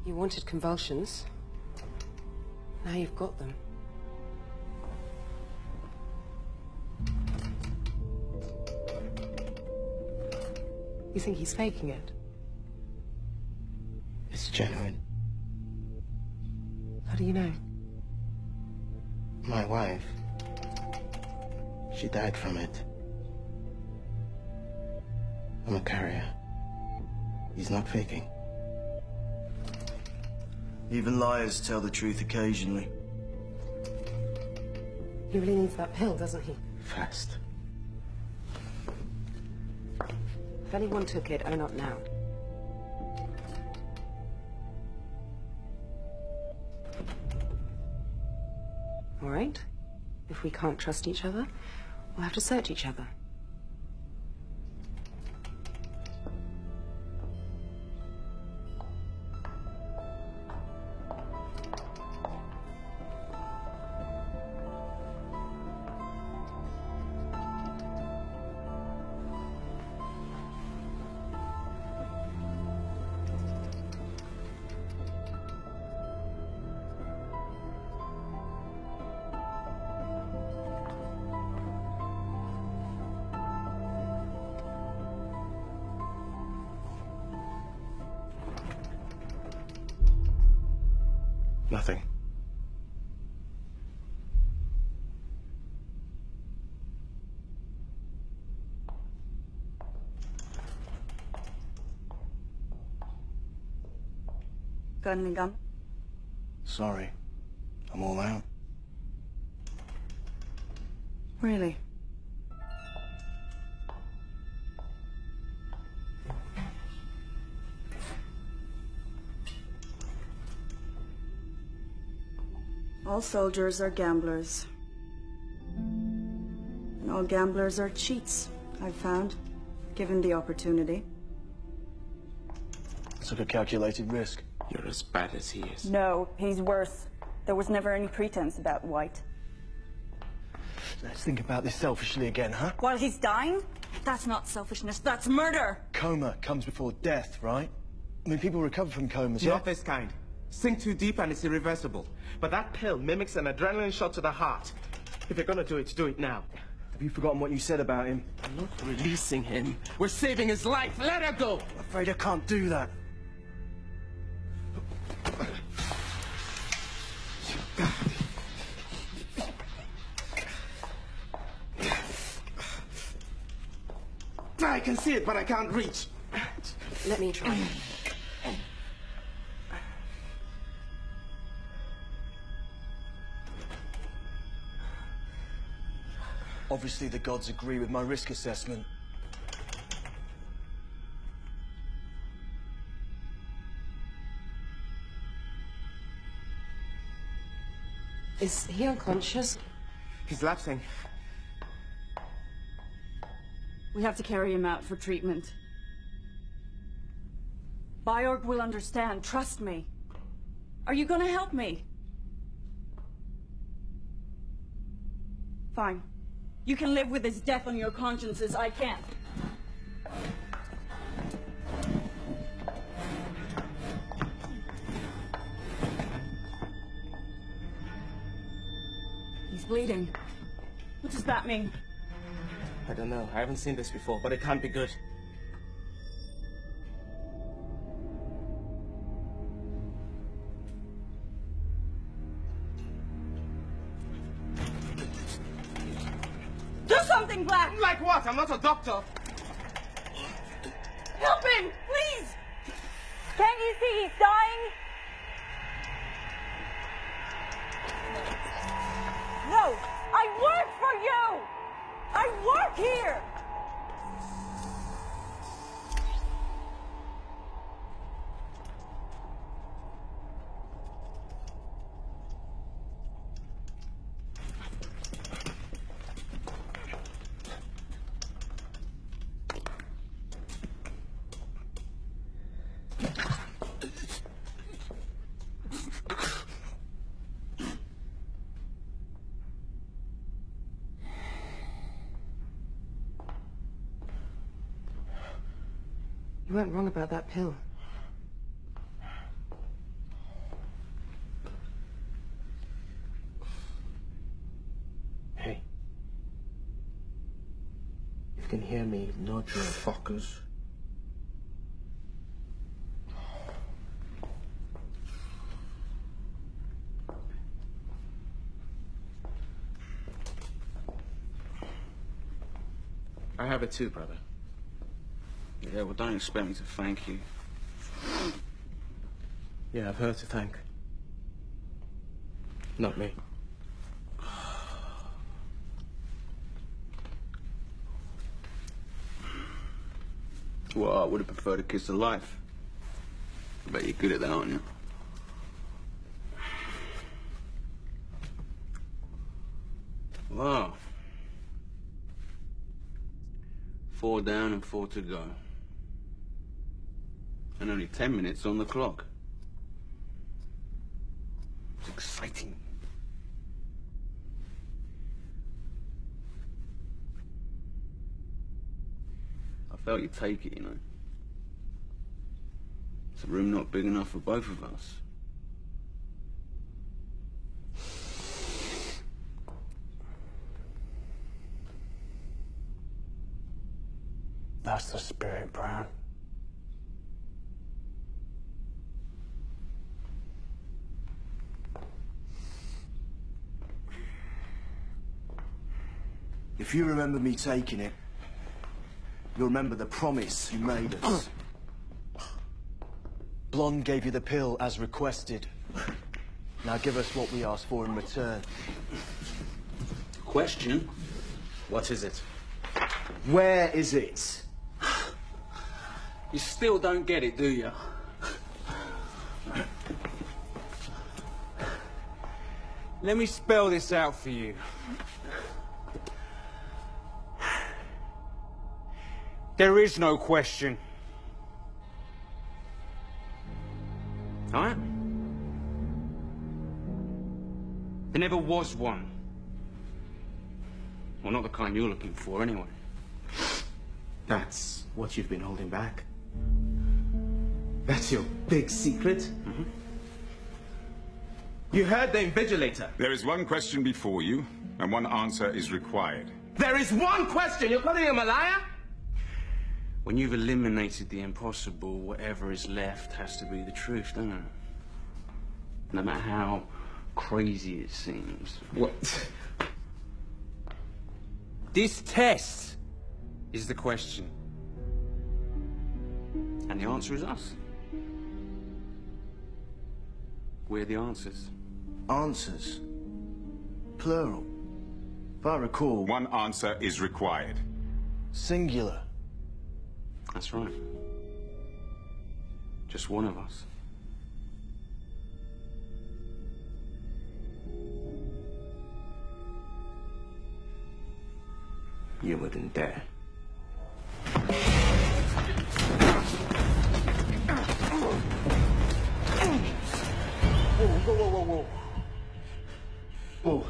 You wanted convulsions. Now you've got them. You think he's faking it? It's genuine. How do you know? My wife. She died from it. I'm a carrier. He's not faking. Even liars tell the truth occasionally. He really needs that pill, doesn't he? Fast. If anyone took it, own up now. All right? If we can't trust each other, we'll have to search each other. Nothing. Got any gum? Sorry. I'm all out. Really? All soldiers are gamblers. And all gamblers are cheats, I've found, given the opportunity. I took a calculated risk. You're as bad as he is. No, he's worse. There was never any pretense about White. Let's think about this selfishly again, huh? While he's dying? That's not selfishness, that's murder! Coma comes before death, right? I mean, people recover from comas, yeah? Not this kind. Sink too deep and it's irreversible. But that pill mimics an adrenaline shot to the heart. If you're gonna do it now. Have you forgotten what you said about him? I'm not releasing him. We're saving his life. Let her go! I'm afraid I can't do that. I can see it, but I can't reach. Let me try. Obviously, the gods agree with my risk assessment. Is he unconscious? He's lapsing. We have to carry him out for treatment. Biorg will understand, trust me. Are you gonna help me? Fine. You can live with his death on your consciences, I can't. He's bleeding. What does that mean? I don't know. I haven't seen this before, but it can't be good. Do something, Black! Like what? I'm not a doctor. Help him, please! Can't you see he's dying? No! I work for you! I work here! You weren't wrong about that pill. Hey. If you can hear me, nod your fuckers. I have it too, brother. Yeah, well, don't expect me to thank you. Yeah, I've her to thank. Not me. Well, I would have preferred a kiss of life. I bet you're good at that, aren't you? Wow. 4 down and 4 to go. And only 10 minutes on the clock. It's exciting. I felt you'd take it, you know. It's a room not big enough for both of us. That's the spirit, Brown. If you remember me taking it, you'll remember the promise you made us. Blonde gave you the pill as requested. Now give us what we asked for in return. Question? What is it? Where is it? You still don't get it, do you? Let me spell this out for you. There is no question. All right? There never was one. Well, not the kind you're looking for, anyway. That's what you've been holding back? That's your big secret? Mm-hmm. You heard the invigilator. There is one question before you, and one answer is required. There is one question! You're calling him a liar? When you've eliminated the impossible, whatever is left has to be the truth, doesn't it? No matter how crazy it seems. What? This test is the question. And the answer is us. We're the answers. Answers? Plural. If I recall... One answer is required. Singular. That's right. Just one of us. You wouldn't dare. Whoa. Whoa.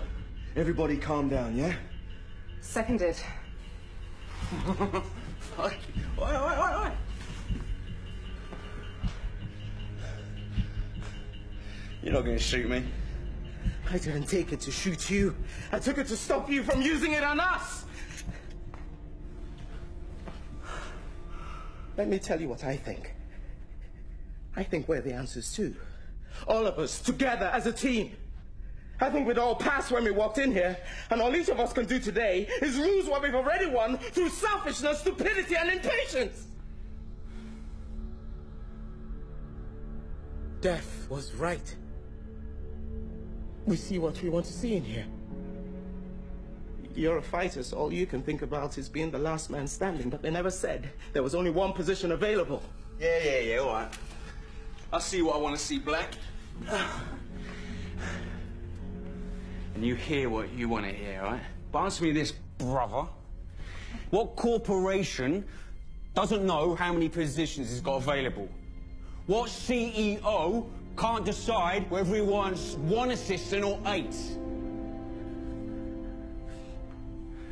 Everybody calm down, yeah? Seconded. Oi. You're not going to shoot me. I didn't take it to shoot you. I took it to stop you from using it on us! Let me tell you what I think. I think we're the answers too. All of us, together as a team. I think we'd all pass when we walked in here, and all each of us can do today is lose what we've already won through selfishness, stupidity, and impatience. Death was right. We see what we want to see in here. You're a fighter, so all you can think about is being the last man standing, but they never said there was only one position available. Yeah, all right. I'll see what I want to see, Black. And you hear what you want to hear, right? But answer me this, brother. What corporation doesn't know how many positions it's got available? What CEO can't decide whether he wants 1 assistant or 8?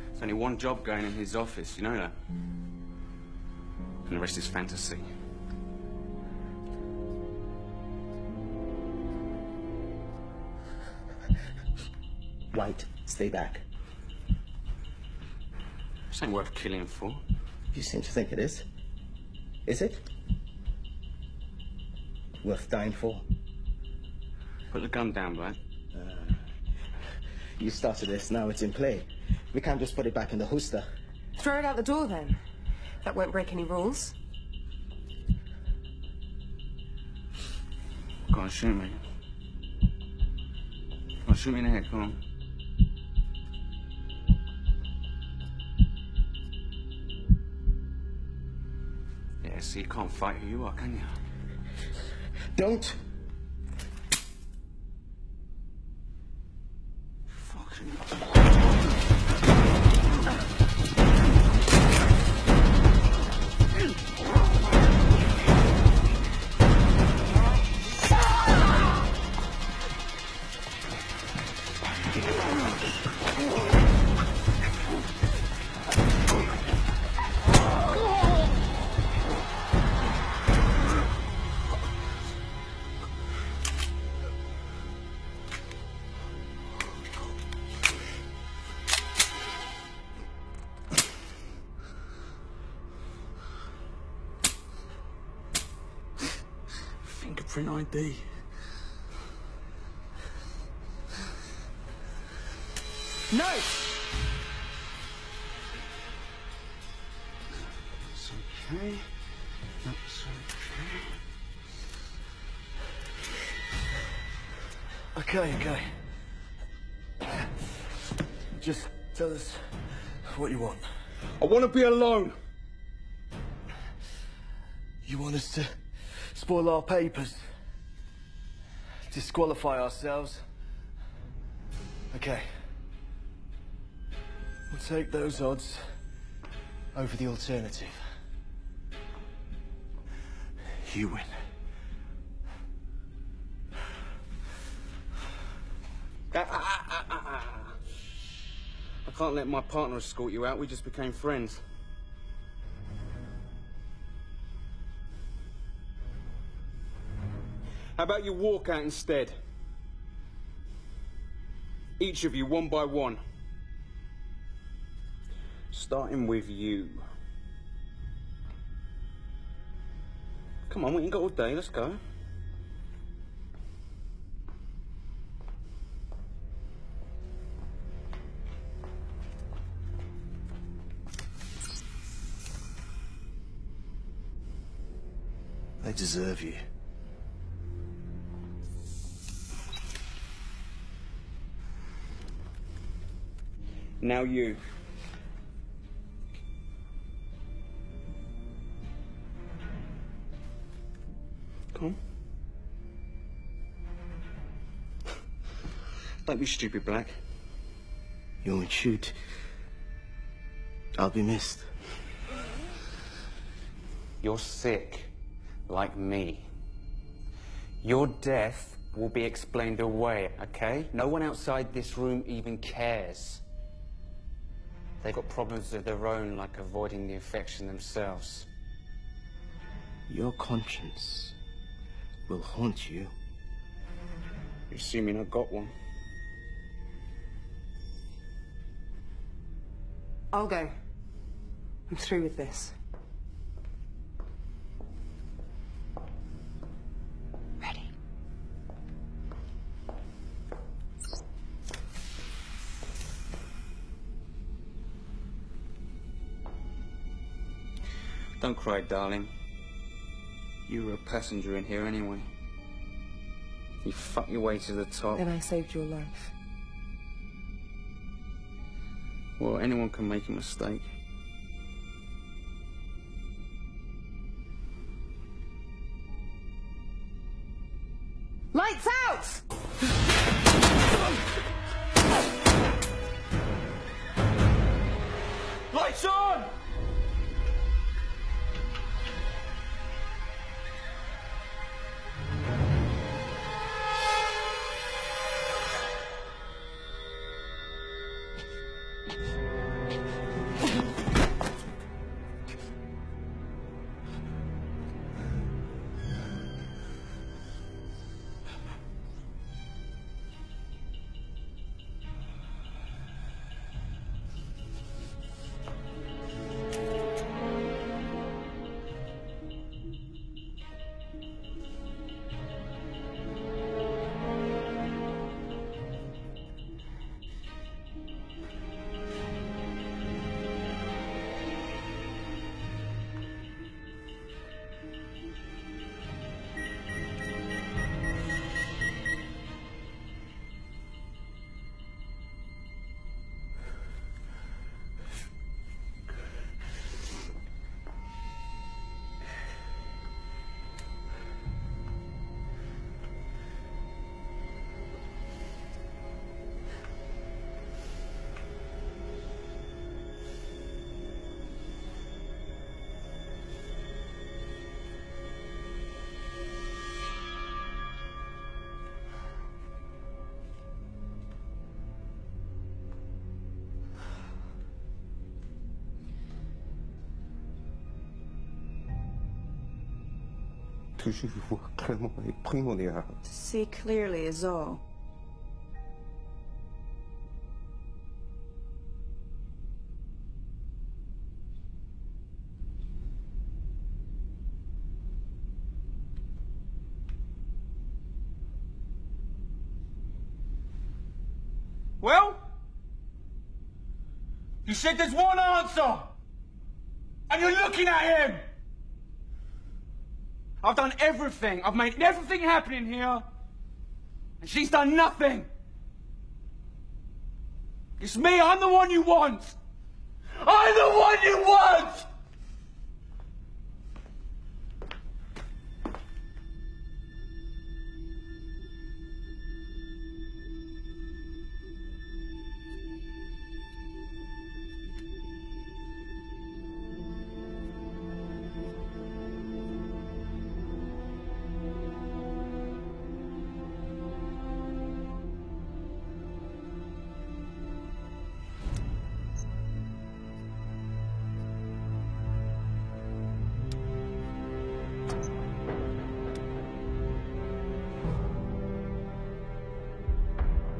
There's only one job going in his office, you know that? And the rest is fantasy. White, stay back. This ain't worth killing for. You seem to think it is. Is it? Worth dying for? Put the gun down, Black. You started this, now it's in play. We can't just put it back in the holster. Throw it out the door, then. That won't break any rules. Go on, shoot me. Go on, shoot me in the head, come on. Yeah, so you can't fight who you are, can you? Don't. Fingerprint ID. No! That's okay. That's okay. Okay. Just tell us what you want. I want to be alone. You want us to spoil our papers? Disqualify ourselves? Okay. We'll take those odds over the alternative. You win. I can't let my partner escort you out. We just became friends. How about you walk out instead? Each of you, one by one. Starting with you. Come on, we ain't got all day. Let's go. They deserve you. Now you. Come on. Don't be stupid, Black. You won't shoot. I'll be missed. You're sick, like me. Your death will be explained away, okay? No one outside this room even cares. They've got problems of their own, like avoiding the infection themselves. Your conscience will haunt you. You assuming I got one? I'll go. I'm through with this. Ready. Don't cry, darling. You were a passenger in here anyway. You fucked your way to the top. Then I saved your life. Well, anyone can make a mistake. Lights out! Lights on! To see clearly is all. Well? You said there's one answer! And you're looking at him! I've done everything. I've made everything happen in here. And she's done nothing. It's me. I'm the one you want. I'm the one you want!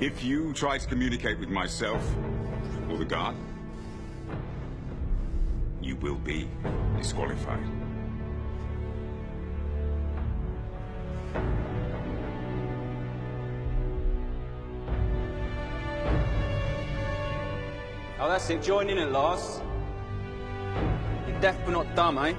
If you try to communicate with myself or the guard, you will be disqualified. Oh, that's it. Join in at last. You're deaf but not dumb, eh?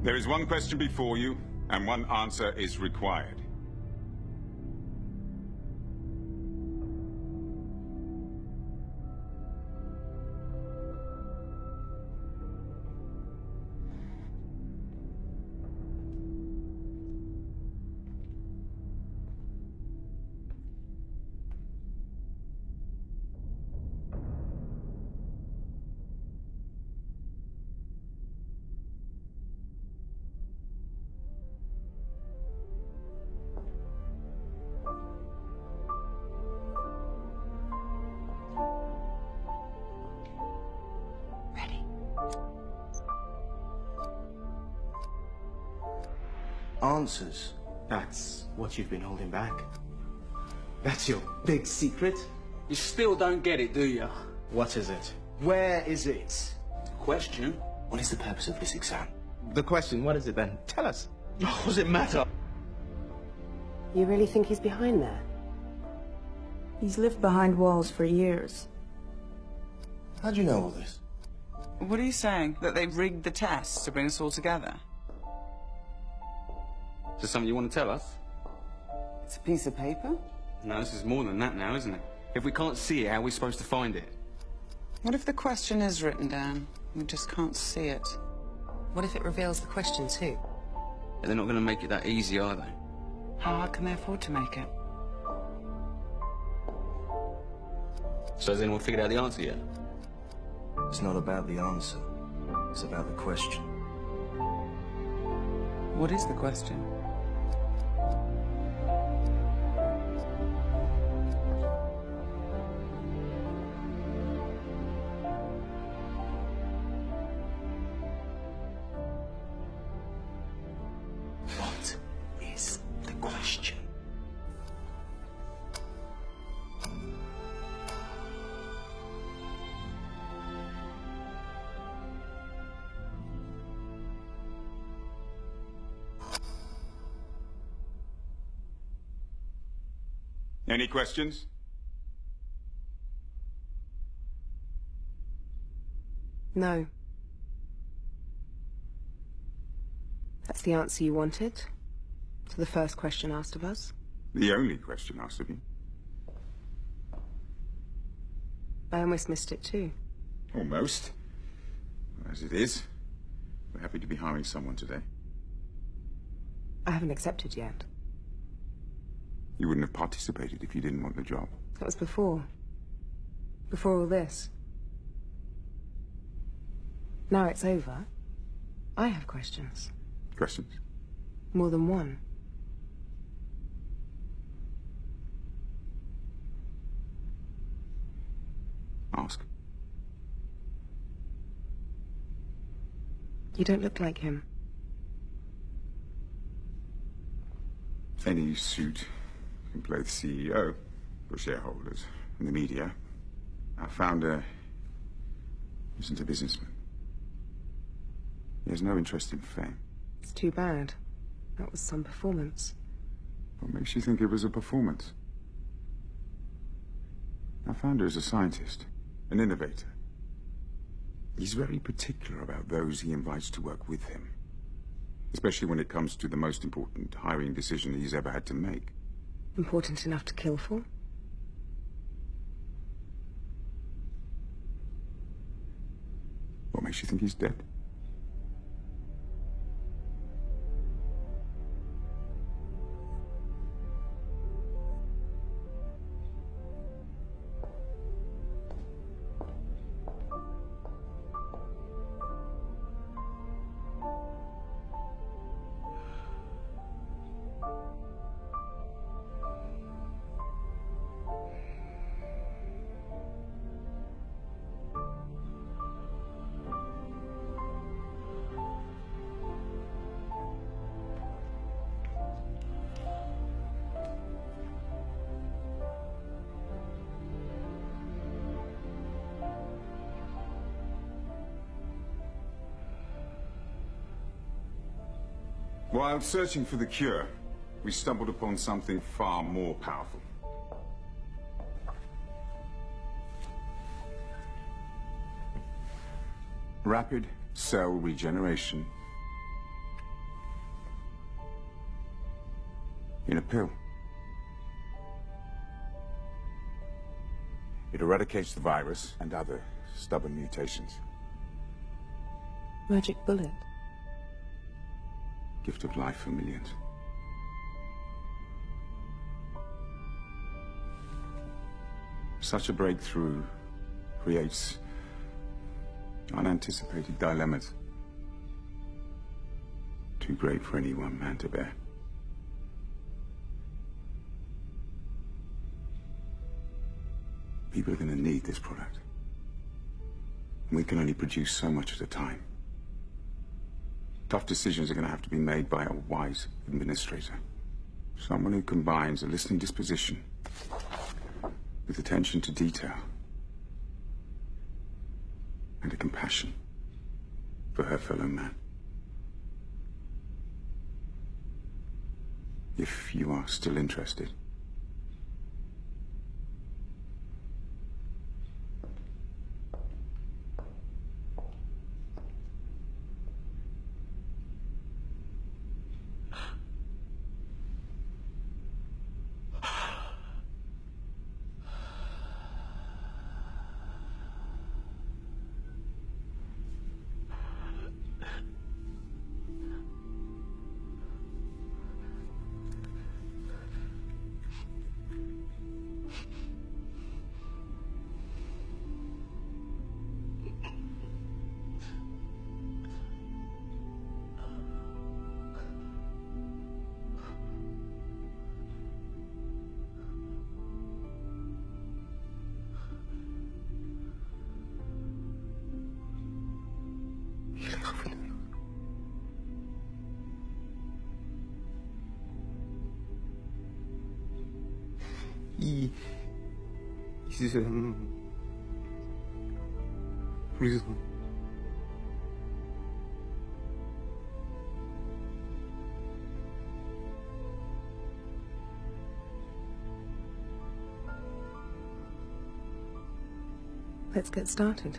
There is one question before you, and one answer is required. Answers. That's what you've been holding back? That's your big secret? You still don't get it, do you? What is it? Where is it? Question? What is the purpose of this exam? The question, what is it then? Tell us. What does it matter? You really think he's behind there? He's lived behind walls for years. How do you know all this? What are you saying? That they've rigged the tests to bring us all together? Is there something you want to tell us? It's a piece of paper? No, this is more than that now, isn't it? If we can't see it, how are we supposed to find it? What if the question is written down? We just can't see it. What if it reveals the question too? They're not going to make it that easy, are they? How hard can they afford to make it? So has anyone figured out the answer yet? It's not about the answer. It's about the question. What is the question? What is the question? Any questions? No. That's the answer you wanted to the first question asked of us? The only question asked of you. I almost missed it too. Almost. As it is, we're happy to be hiring someone today. I haven't accepted yet. You wouldn't have participated if you didn't want the job. That was before. Before all this. Now it's over. I have questions. Questions? More than one. Ask. You don't look like him. Any suit can play the CEO for shareholders and the media. Our founder isn't a businessman. He has no interest in fame. It's too bad. That was some performance. What makes you think it was a performance? Our founder is a scientist, an innovator. He's very particular about those he invites to work with him, especially when it comes to the most important hiring decision he's ever had to make. Important enough to kill for? What makes you think he's dead? While searching for the cure, we stumbled upon something far more powerful. Rapid cell regeneration in a pill. It eradicates the virus and other stubborn mutations. Magic bullet. Gift of life for millions. Such a breakthrough creates unanticipated dilemmas. Too great for any one man to bear. People are going to need this product. We can only produce so much at a time. Tough decisions are going to have to be made by a wise administrator. Someone who combines a listening disposition with attention to detail and a compassion for her fellow man. If you are still interested. 이 세상 우리 손 Let's get started.